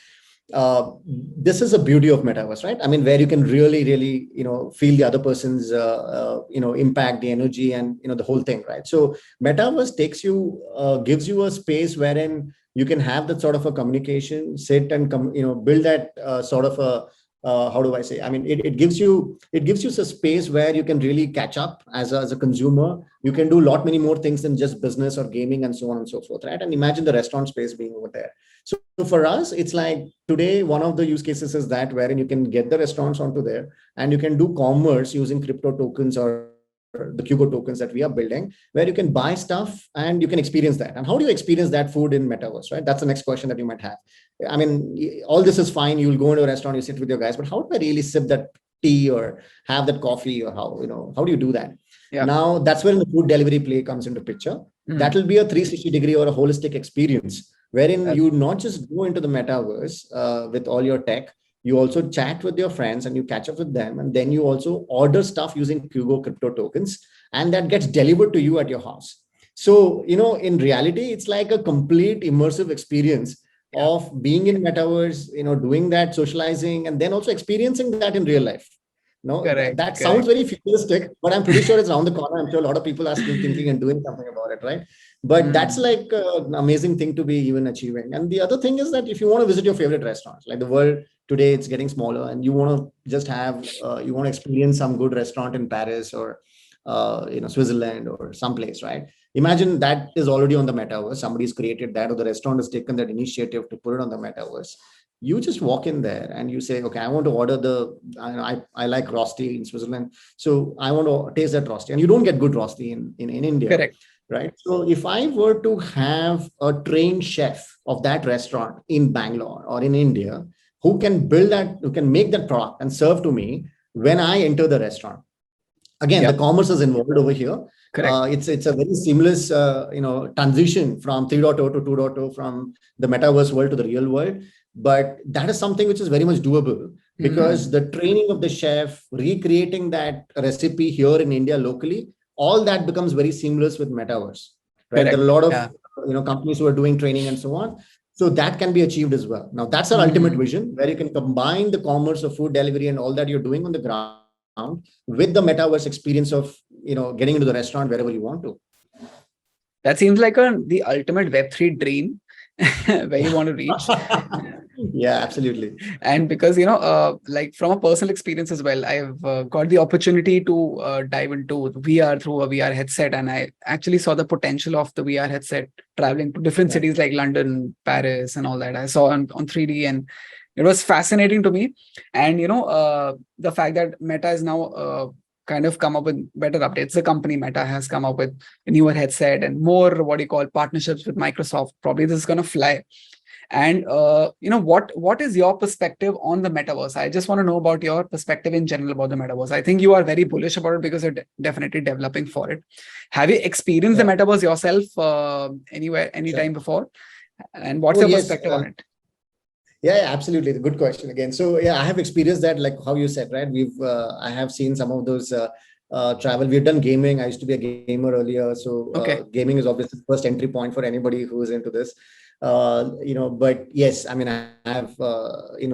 This is a beauty of metaverse, right? I mean, where you can really feel the other person's impact, the energy, and the whole thing, right? So metaverse gives you a space wherein you can have that sort of a communication, sit and build that sort of a how do I say? I mean, it gives you a space where you can really catch up as a consumer. You can do many more things than just business or gaming and so on and so forth, right? And imagine the restaurant space being over there. So for us, it's like today, one of the use cases is that wherein you can get the restaurants onto there, and you can do commerce using crypto tokens or the QuGo tokens that we are building, where you can buy stuff and you can experience that. And how do you experience that food in metaverse, right? That's the next question that you might have. I mean, all this is fine. You'll go into a restaurant, you sit with your guys, but how do I really sip that tea or have that coffee, or how do you do that? Now that's where the food delivery play comes into picture. That will be a 360-degree or a holistic experience, wherein you not just go into the metaverse with all your tech, You also chat with your friends and you catch up with them. And then you also order stuff using QGO crypto tokens, and that gets delivered to you at your house. So, in reality, it's like a complete immersive experience of being in metaverse, doing that, socializing, and then also experiencing that in real life. No, Correct, that sounds correct. very futuristic, but I'm pretty sure it's around the corner. I'm sure a lot of people are still thinking and doing something about it, right? But that's Hmm. like an amazing thing to be even achieving. And the other thing is that if you want to visit your favorite restaurants, like the world today, it's getting smaller, and you want to just you want to experience some good restaurant in Paris or Switzerland or someplace, right? Imagine that is already on the metaverse. Somebody's created that, or the restaurant has taken that initiative to put it on the metaverse. You just walk in there and you say, okay, I want to order I like rosti in Switzerland, so I want to taste that rosti, and you don't get good rosti in India, Correct. right? So if I were to have a trained chef of that restaurant in Bangalore or in India, who can make that product and serve to me when I enter the restaurant. Again, the Yep. commerce is involved over here. Correct. It's a very seamless transition from 3.0 to 2.0, from the metaverse world to the real world. But that is something which is very much doable, because Hmm. the training of the chef, recreating that recipe here in India locally, all that becomes very seamless with metaverse, right? There are Correct. a lot of Yeah. companies who are doing training and so on. So that can be achieved as well. Now that's our ultimate Hmm. vision, where you can combine the commerce of food delivery and all that you're doing on the ground with the metaverse experience of getting into the restaurant wherever you want to. That seems like the ultimate Web3 dream where you want to reach. Yeah, absolutely. And because, like from a personal experience as well, I've got the opportunity to dive into VR through a VR headset. And I actually saw the potential of the VR headset traveling to different Right. cities like London, Paris, and all that. I saw on 3D, and it was fascinating to me. And, the fact that Meta is now kind of come up with better updates. The company Meta has come up with a newer headset and more, what do you call, partnerships with Microsoft. Probably this is going to fly. And what is your perspective on the metaverse? I just want to know about your perspective in general about the metaverse. I think you are very bullish about it because you're definitely developing for it. Have you experienced the Yeah, metaverse yourself anywhere, sure. anytime before? And what's Oh, your yes. perspective on it? Yeah, absolutely. Good question again. So yeah, I have experienced that, like how you said, right? I have seen some of those travel. We've done gaming. I used to be a gamer earlier. So Okay. gaming is obviously the first entry point for anybody who is into this. But yes, I mean, I have,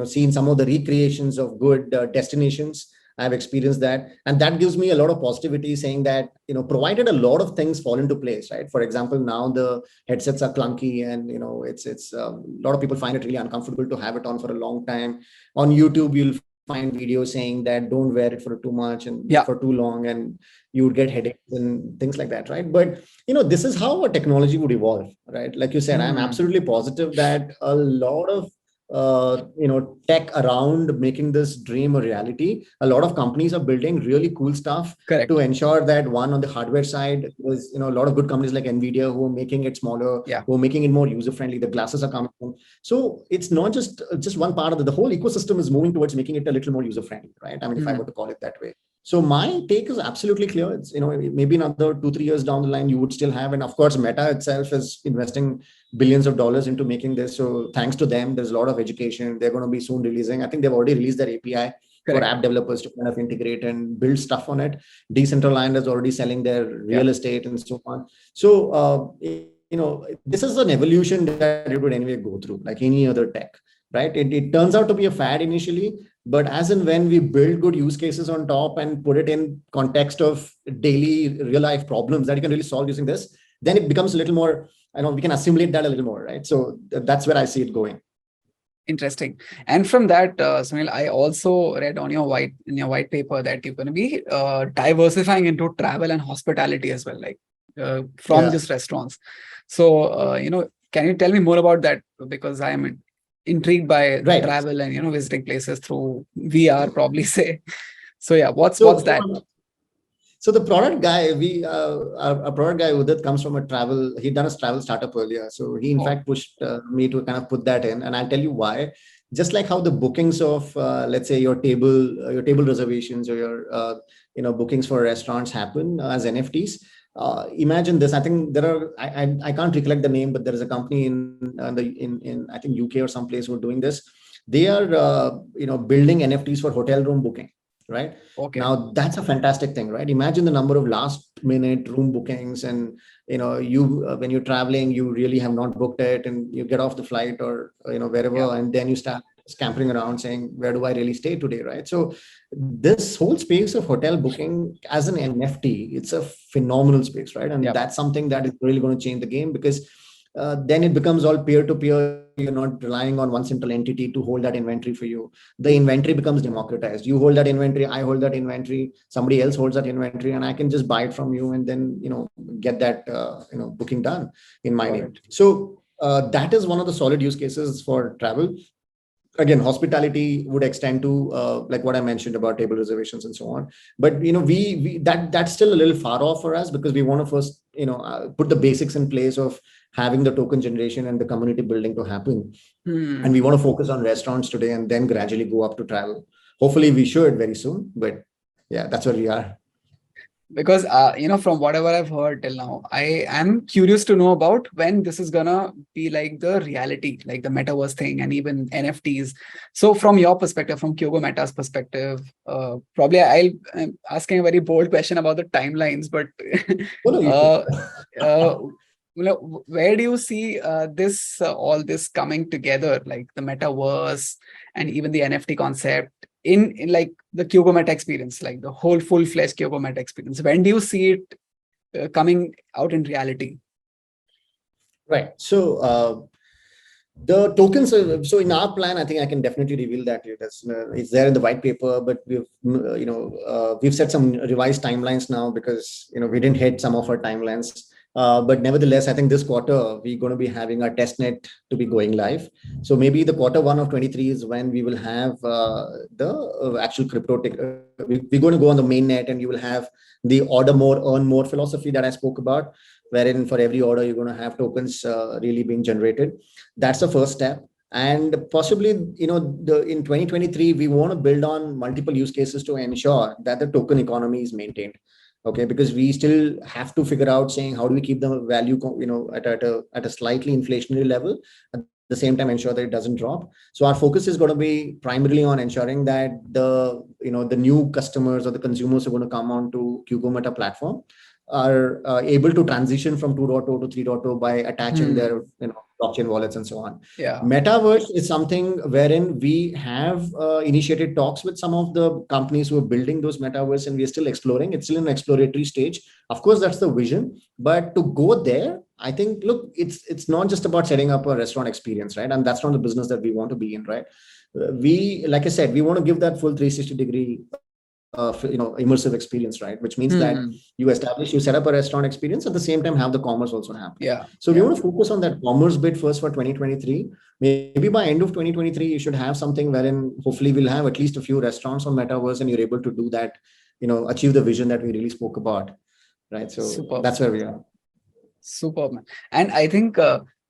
seen some of the recreations of good destinations. I've experienced that. And that gives me a lot of positivity, saying that, provided a lot of things fall into place, right? For example, now the headsets are clunky, and it's a lot of people find it really uncomfortable to have it on for a long time. On YouTube, you'll find videos saying that don't wear it for too much and Yeah. for too long, and you would get headaches and things like that, right? But this is how a technology would evolve, right? Like you said, I'm Hmm. absolutely positive that a lot of tech around making this dream a reality. A lot of companies are building really cool stuff to Correct. ensure that, one, on the hardware side, there's a lot of good companies like Nvidia who are making it smaller, Yeah. who are making it more user friendly. The glasses are coming in. So it's not just one part of the whole ecosystem is moving towards making it a little more user friendly, right? I mean, if I were Hmm. to call it that way. So my take is absolutely clear. It's maybe another 2-3 years down the line, you would still have, and of course Meta itself is investing billions of dollars into making this. So thanks to them, there's a lot of education. They're going to be soon releasing. I think they've already released their API for Correct. app developers to kind of integrate and build stuff on it. Decentralized is already selling their Yeah. real estate and so on. So this is an evolution that it would anyway go through, like any other tech, right? It turns out to be a fad initially, but as and when we build good use cases on top and put it in context of daily real life problems that you can really solve using this, then it becomes a little more, we can assimilate that a little more, right? So that's where I see it going. Interesting. And from that, Sunil, I also read on in your white paper that you're going to be diversifying into travel and hospitality as well, like from Yeah, just restaurants. So, can you tell me more about that? Because I am intrigued by right. travel and visiting places through VR, probably say. So yeah, what's So that? So the product guy, our product guy Udit comes from a travel. He'd done a travel startup earlier, so he in Oh, fact pushed me to kind of put that in, and I'll tell you why. Just like how the bookings of, let's say, your table reservations or your bookings for restaurants happen as NFTs. Imagine this. I think there are. I can't recollect the name, but there is a company in I think UK or someplace who are doing this. they are building NFTs for hotel room booking, right? Okay. Now that's a fantastic thing, right? Imagine the number of last minute room bookings, and you when you're traveling, you really have not booked it, and you get off the flight or wherever, Yeah. and then you start scampering around saying, where do I really stay today, right? So this whole space of hotel booking as an NFT, it's a phenomenal space, right? And Yeah. that's something that is really going to change the game, because then it becomes all peer to peer. You're not relying on one central entity to hold that inventory for you. The inventory becomes democratized. You hold that inventory, I hold that inventory, somebody else holds that inventory, and I can just buy it from you, and then get that booking done in my Got name. it. So that is one of the solid use cases for travel. Again, hospitality would extend to like what I mentioned about table reservations and so on. But we that's still a little far off for us, because we want to first put the basics in place of having the token generation and the community building to happen. And we want to focus on restaurants today, and then gradually go up to travel. Hopefully we should very soon, but yeah, that's where we are. Because from whatever I've heard till now, I am curious to know about when this is gonna be like the reality, like the metaverse thing and even NFTs. So from your perspective, from QuGoMeta's perspective, probably I'm asking a very bold question about the timelines, but Oh, no, uh, uh, where do you see this all this coming together, like the metaverse and even the NFT concept in like the QuGoMeta experience, like the whole full-fledged QuGoMeta experience? When do you see it coming out in reality? right. So the tokens so in our plan, I think I can definitely reveal that it's there in the white paper, but we've set some revised timelines now, because we didn't hit some of our timelines. But nevertheless, I think this quarter we're going to be having our test net to be going live. So maybe the quarter one of 23 is when we will have the actual we're going to go on the main net, and you will have the order more, earn more philosophy that I spoke about, wherein for every order you're going to have tokens really being generated. That's the first step. And possibly in 2023 we want to build on multiple use cases to ensure that the token economy is maintained. Okay, because we still have to figure out saying, how do we keep the value at a slightly inflationary level, at the same time ensure that it doesn't drop. So our focus is going to be primarily on ensuring that the new customers or the consumers who are going to come on to QuGoMeta platform are able to transition from 2.0 to 3.0 by attaching their blockchain wallets and so on. Yeah. Metaverse is something wherein we have initiated talks with some of the companies who are building those metaverse, and we're still exploring. It's still in an exploratory stage. Of course, that's the vision. But to go there, I think, look, it's not just about setting up a restaurant experience, right? And that's not the business that we want to be in, right? We, like I said, we want to give that full 360-degree immersive experience, right? Which means that you set up a restaurant experience, at the same time have the commerce also happen. Yeah. So we want to focus on that commerce bit first for 2023. Maybe by end of 2023 you should have something wherein hopefully we'll have at least a few restaurants on metaverse, and you're able to do that, achieve the vision that we really spoke about, right? So Superb. that's where we are. Superb, man. And I think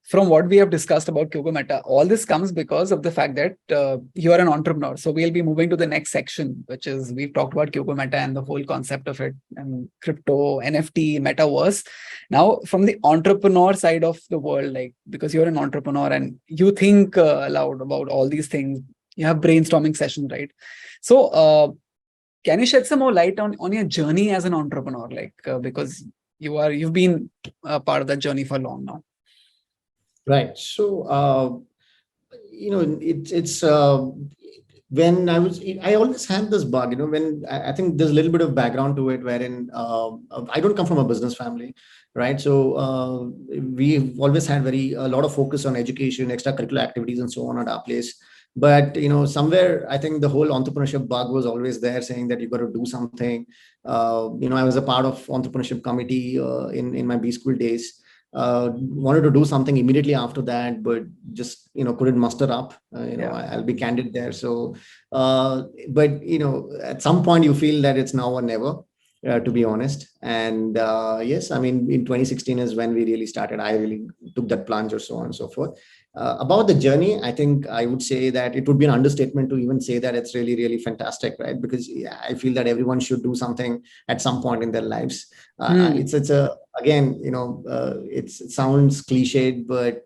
from what we have discussed about QuGoMeta, all this comes because of the fact that you are an entrepreneur. So we'll be moving to the next section, which is we've talked about QuGoMeta and the whole concept of it, and crypto, NFT, metaverse. Now, from the entrepreneur side of the world, like, because you're an entrepreneur and you think aloud about all these things, you have brainstorming sessions, right? So can you shed some more light on your journey as an entrepreneur? Like, because you've been a part of that journey for long now. Right. So, it's when I always had this bug, when I think there's a little bit of background to it, wherein I don't come from a business family, right? So we've always had a lot of focus on education, extracurricular activities, and so on at our place. But somewhere I think the whole entrepreneurship bug was always there, saying that you got to do something. I was a part of entrepreneurship committee in my B school days. Wanted to do something immediately after that, but just couldn't muster up. I'll be candid there. So but at some point you feel that it's now or never, to be honest. And yes, I mean, in 2016 is when we really started. I really took that plunge, or so on and so forth. About the journey, I think I would say that it would be an understatement to even say that it's really, really fantastic, right? Because I feel that everyone should do something at some point in their lives. It's a again, it sounds cliched, but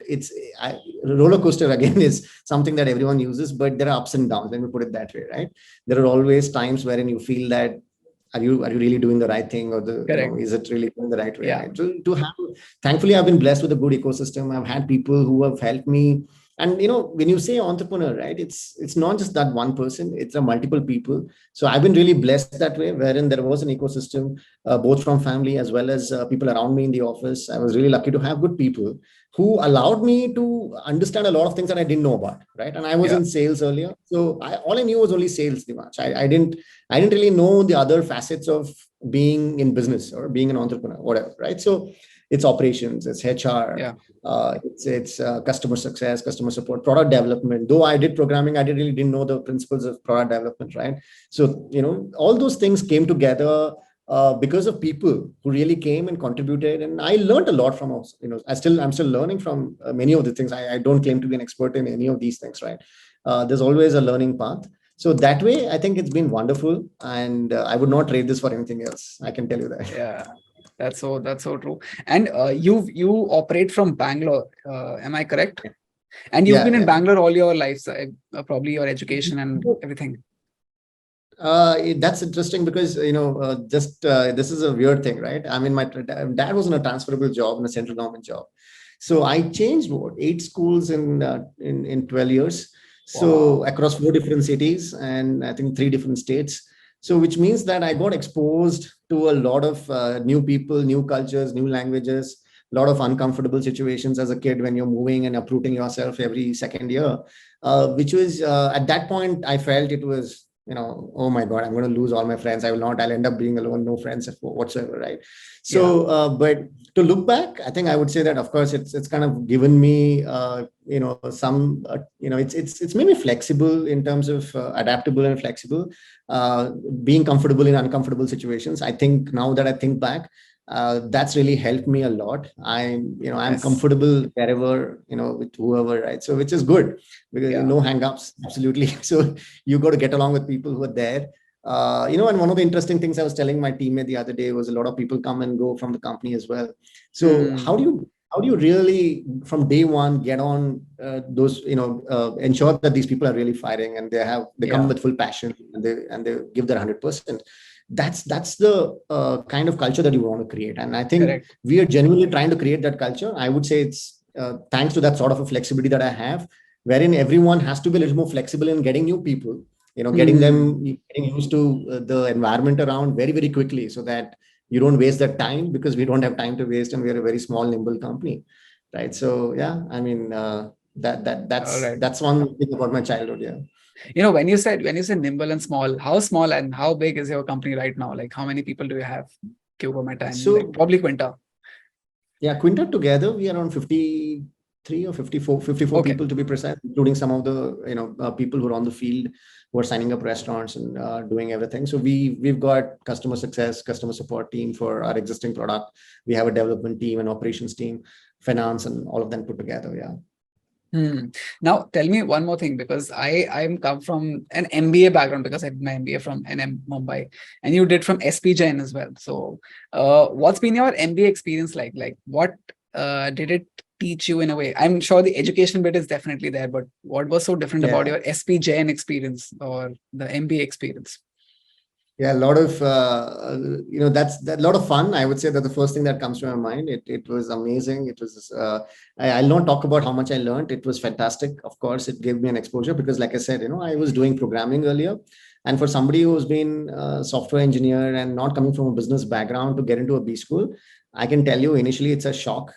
roller coaster again is something that everyone uses, but there are ups and downs. Let me put it that way, right? There are always times wherein you feel that are you really doing the right thing, or Correct. is it really going the right way, Yeah. right? To have, thankfully, I've been blessed with a good ecosystem. I've had people who have helped me. And when you say entrepreneur, right, it's not just that one person, it's a multiple people. So I've been really blessed that way, wherein there was an ecosystem, both from family as well as people around me in the office. I was really lucky to have good people who allowed me to understand a lot of things that I didn't know about, right? And I was Yeah. in sales earlier, so all I knew was only sales, Divyansh. I didn't really know the other facets of being in business or being an entrepreneur, whatever, right? So it's operations, it's HR, Yeah. it's customer success, customer support, product development. Though I did programming, I really didn't know the principles of product development, right? So all those things came together because of people who really came and contributed, and I learned a lot from us. I'm still learning from many of the things. I don't claim to be an expert in any of these things, right? There's always a learning path. So that way, I think it's been wonderful, and I would not trade this for anything else. I can tell you that. Yeah. That's so true. And you operate from Bangalore, am I correct? And you've Yeah, been in yeah. Bangalore all your life, so, probably your education and everything. That's interesting because just this is a weird thing, right? I mean, my dad was in a transferable job, in a central government job, so I changed 8 schools in 12 years, so Wow. across 4 different cities and I think 3 different states. So which means that I got exposed to a lot of new people, new cultures, new languages, a lot of uncomfortable situations as a kid when you're moving and uprooting yourself every second year, which was at that point I felt it was, oh my God, I'm going to lose all my friends. I'll end up being alone, no friends whatsoever, right? Yeah. So, but to look back, I think I would say that, of course, it's kind of given me, some, it's made me flexible in terms of adaptable and flexible, being comfortable in uncomfortable situations. I think now that I think back, that's really helped me a lot. I'm Yes. comfortable wherever, with whoever, right? So which is good because Yeah. no hang-ups, absolutely. So you got to get along with people who are there. And one of the interesting things I was telling my teammate the other day was a lot of people come and go from the company as well. So Hmm. how do you really from day one get on those, ensure that these people are really firing and they come Yeah. with full passion and they give their 100%. That's the kind of culture that you want to create, and I think Correct. we are genuinely trying to create that culture. I would say it's thanks to that sort of a flexibility that I have, wherein everyone has to be a little more flexible in getting new people, Hmm. getting used to the environment around very, very quickly, so that you don't waste that time, because we don't have time to waste and we are a very small, nimble company, right? So yeah, I mean, All right. that's one thing about my childhood. Yeah. When you said nimble and how small and how big is your company right now? Like how many people do you have? QuGoMeta and like So probably Quinta. yeah, Quinta together, we are around 53 or 54 Okay. people to be precise, including some of the, people who are on the field, who are signing up restaurants and doing everything. So we've got customer success, customer support team for our existing product. We have a development team, an operations team, finance, and all of them put together. Yeah. Hmm. Now tell me one more thing, because I'm come from an MBA background, because I did my MBA from NM Mumbai, and you did from SP Jain as well. So, what's been your MBA experience like? Like, what did it teach you in a way? I'm sure the education bit is definitely there, but what was so different about Yeah. your SP Jain experience or the MBA experience? Yeah, a lot of that's a lot of fun. I would say that the first thing that comes to my mind. It was amazing. It was I'll not talk about how much I learned. It was fantastic. Of course, it gave me an exposure because, like I said, I was doing programming earlier, and for somebody who's been a software engineer and not coming from a business background to get into a B school, I can tell you initially it's a shock.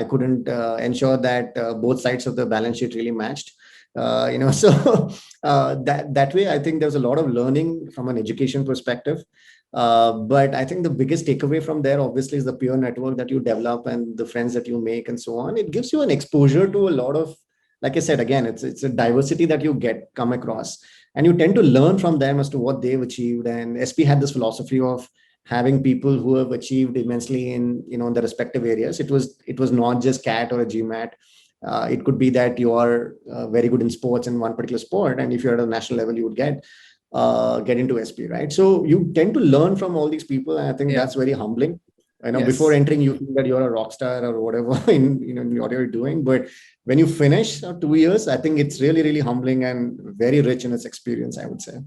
I couldn't ensure that both sides of the balance sheet really matched. So that way, I think there's a lot of learning from an education perspective. But I think the biggest takeaway from there, obviously, is the peer network that you develop and the friends that you make and so on. It gives you an exposure to a lot of, like I said, again, it's a diversity that you come across, and you tend to learn from them as to what they've achieved. And SP had this philosophy of having people who have achieved immensely in the respective areas. It was not just CAT or a GMAT. It could be that you are very good in sports in one particular sport, and if you're at a national level, you would get into SP, right? So you tend to learn from all these people, and I think that's very humbling. Before Yes. entering, you think that you're a rock star or whatever in what you're doing, but when you finish 2 years, I think it's really, really humbling and very rich in its experience, I would say.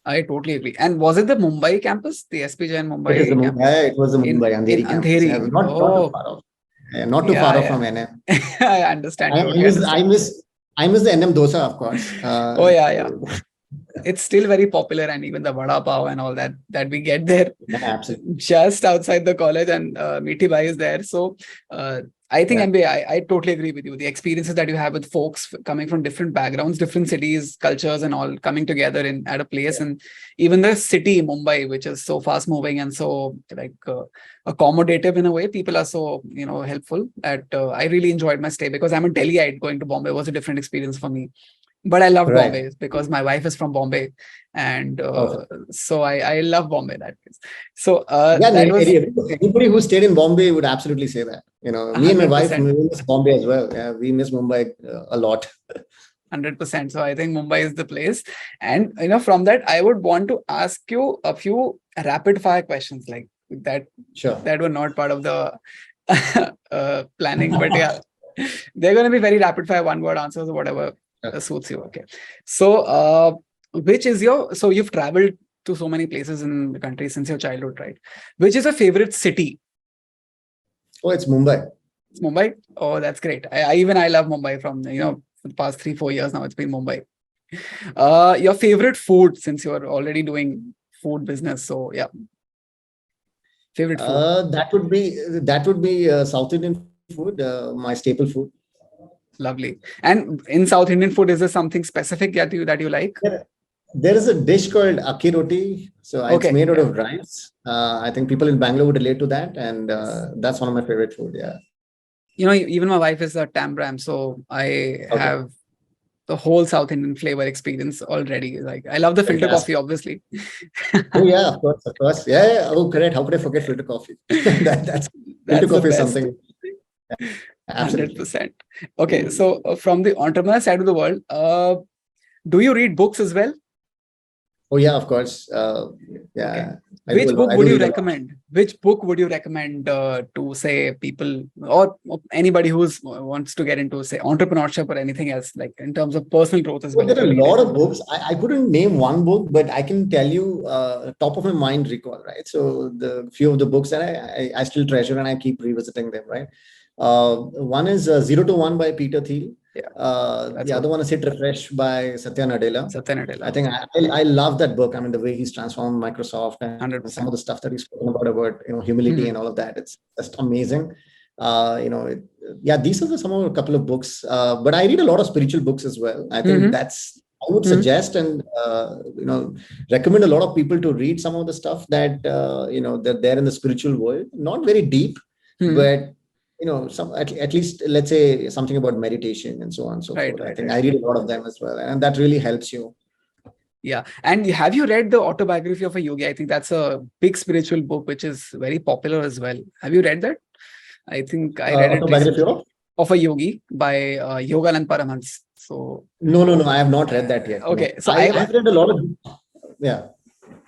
I totally agree. And was it the Mumbai campus, the SPJ in It is the Mumbai campus? Mumbai. It was the Mumbai In Andheri campus. Yeah, Andheri. not too Oh, far off. Not too far yeah, off from yeah. NM. I understand. I Totally miss I understand. miss I miss the NM dosa, of course. Oh, yeah, yeah. It's still very popular, and even the vada pav and all that we get there Yeah, absolutely. just outside the college, and Meethi Bhai is there. So I think Yeah. MBA, I totally agree with you. The experiences that you have with folks coming from different backgrounds, different cities, cultures, and all coming together at a place, and even the city Mumbai, which is so fast moving and so like accommodative in a way. People are so helpful. I really enjoyed my stay because I'm a Delhiite. Going to Bombay was a different experience for me. But I love Right. Bombay because my wife is from Bombay, and Perfect. so I love Bombay. That is so Yeah, that was anybody who stayed in Bombay would absolutely say that. Me and my wife, 100%. we miss Bombay as well. Yeah, we miss Mumbai a lot. 100%. So I think Mumbai is the place. And from that, I would want to ask you a few rapid fire questions like that Sure. that were not part of the planning, but yeah, they're going to be very rapid fire one word answers or whatever suits you. Okay. So so you've traveled to so many places in the country since your childhood, right? Which is a favorite city? Oh, it's Mumbai. It's Mumbai. Oh, that's great. I love Mumbai from for the past 3-4 years now. It's been Mumbai. Your favorite food, since you're already doing food business. So yeah, favorite food. That would be South Indian food, my staple food. Lovely. And in South Indian food, is there something specific that you like? There is a dish called akki roti. So it's Okay. made out of rice. I think people in Bangalore would relate to that, and that's one of my favorite food. Yeah. Even my wife is a Tambram, so I Okay. have the whole South Indian flavor experience already. Like I love the filter coffee, Fantastic. obviously. Oh yeah, of course, of course. Yeah, yeah. Oh, correct. How could I forget filter coffee? That's filter That's the coffee is best. something. Absolutely. 100%. Okay, so from the entrepreneur side of the world, do you read books as well? Oh yeah, of course. Yeah, Okay. I do a Which lot. book I would do you read a lot. recommend? Which book would you recommend to say people or anybody who's wants to get into say entrepreneurship or anything else, like in terms of personal growth as Well, well, there if are you a read lot any? of books. I couldn't name one book, but I can tell you top of my mind recall, right? So the few of the books that I still treasure and I keep revisiting them, right? One is 0 to 1 by Peter Thiel. Yeah, The that's other good. one is Hit Refresh by Satya Nadella. Satya I Nadella. think I love that book. I mean, the way he's transformed Microsoft and some of 100%. the stuff that he's spoken about humility and all of that. It's just amazing. Yeah, these are some of a couple of books. But I read a lot of spiritual books as well. I think I would suggest and recommend a lot of people to read some of the stuff that they're there in the spiritual world. Not very deep, but some at least let's say something about meditation and so on and so Right, forth. I right, think right. I read a lot of them as well, and that really helps you. Yeah. And have you read the autobiography of a yogi? I think that's a big spiritual book, which is very popular as well. Have you read that? I think I read it Autobiography recently. of? Of a yogi by Yoganand Paramhans. So No, I have not read that yet. No, okay. So I've I've read a lot of. Yeah,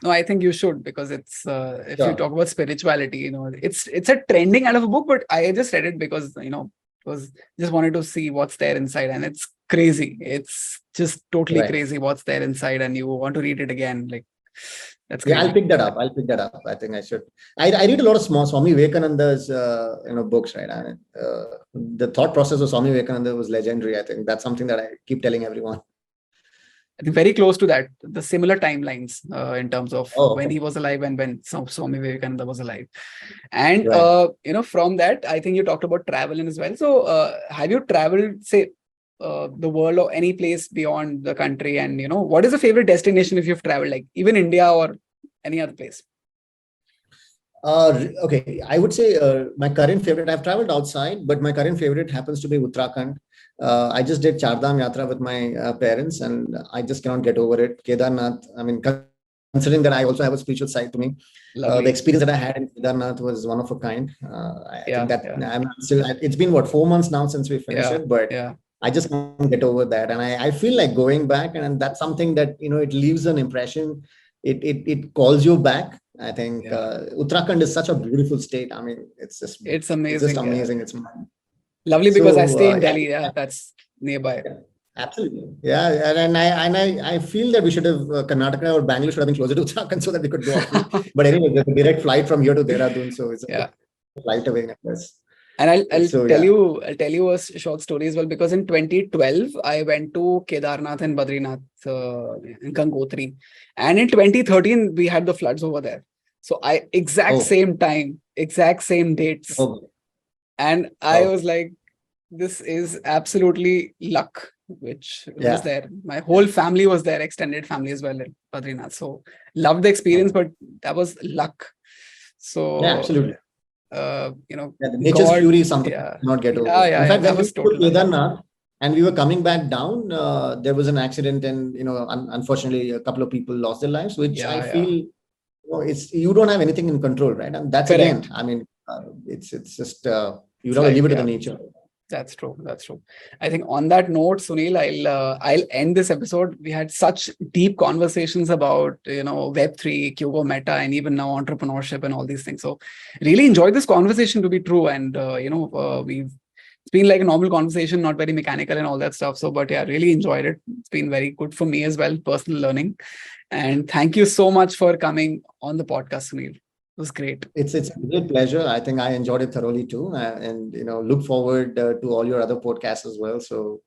no, I think you should, because it's if you sure. talk about spirituality, it's a trending kind of a book, but I just read it because was just wanted to see what's there inside, and it's crazy. It's just totally Right. crazy what's there inside, and you want to read it again. Like that's Yeah, I'll crazy. pick that up. I'll pick that up. I think I should. I read a lot of small Swami Vivekananda's books, right? The thought process of Swami Vivekananda was legendary. I think that's something that I keep telling everyone. I think very close to that, the similar timelines in terms of Oh, when okay. he was alive and when Swami Vivekananda was alive. And Right. from that, I think you talked about traveling as well. So have you traveled, say, the world or any place beyond the country? And what is the favorite destination if you've traveled, like even India or any other place? Okay, I would say my current favorite. I've traveled outside, but my current favorite happens to be Uttarakhand. I just did Chardham Yatra with my parents, and I just cannot get over it. Kedarnath. I mean, considering that I also have a spiritual side to me. Lovely. The experience that I had in Kedarnath was one of a kind. I Yeah, think that yeah. I'm still, it's been what, 4 months now since we finished Yeah, it, but yeah. I just can't get over that. And I feel like going back, and that's something that, it leaves an impression. It calls you back. I think Yeah. Uttarakhand is such a beautiful state. I mean, It's it's just amazing. Yeah. amazing. It's Lovely because I so stay in yeah, Delhi. Yeah, that's nearby. yeah, absolutely. Yeah, and I feel that we should have Karnataka or Bangalore should have been closer to Uttarakhand so that we could go off. But anyway, there's a direct flight from here to Dehradun, so it's Yeah. a flight away, I guess. And I'll So tell yeah. you a short story as well, because in 2012 I went to Kedarnath and Badrinath in Gangotri, and in 2013 we had the floods over there. So exact Oh, same time, exact same dates, oh, and I oh, was like, this is absolutely luck, which was yeah, there. My whole family was there, extended family as well in Badrinath. So loved the experience, oh, but that was luck. yeah, So absolutely. Yeah, the nature's God, fury is something you yeah, cannot get over. yeah, In yeah, yeah. fact, That when we was were to total luck. Kedarnath and we were coming back down, there was an accident, and unfortunately, a couple of people lost their lives, which I Yeah, feel, yeah. it's, you don't have anything in control, right? And that's again, Correct. I mean, it's just you It's have to leave life. it to the Yeah. nature. That's true. That's true. I think on that note, Sunil, I'll end this episode. We had such deep conversations about Web3, QuGoMeta, and even now entrepreneurship and all these things. So really enjoyed this conversation, to be true. And it's been like a normal conversation, not very mechanical and all that stuff. So, but yeah, really enjoyed it. It's been very good for me as well, personal learning. And thank you so much for coming on the podcast, Sunil. It was great. It's a great pleasure. I think I enjoyed it thoroughly too, and look forward to all your other podcasts as well. So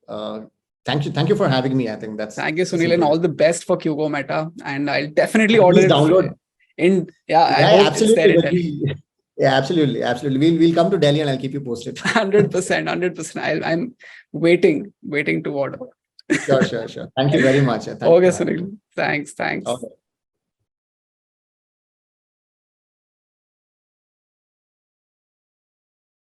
thank you for having me. I think Thank you, that's Sunil, and important. all the best for QuGoMeta. And I'll definitely And order please it download. I Yeah, hope it's there absolutely. in Delhi. Yeah, absolutely, absolutely. We'll come to Delhi and I'll keep you posted. 100%, 100%. I'm waiting to order. Sure. Thank you very much. Thank you Okay, for having me. Sunil. Thanks. Okay.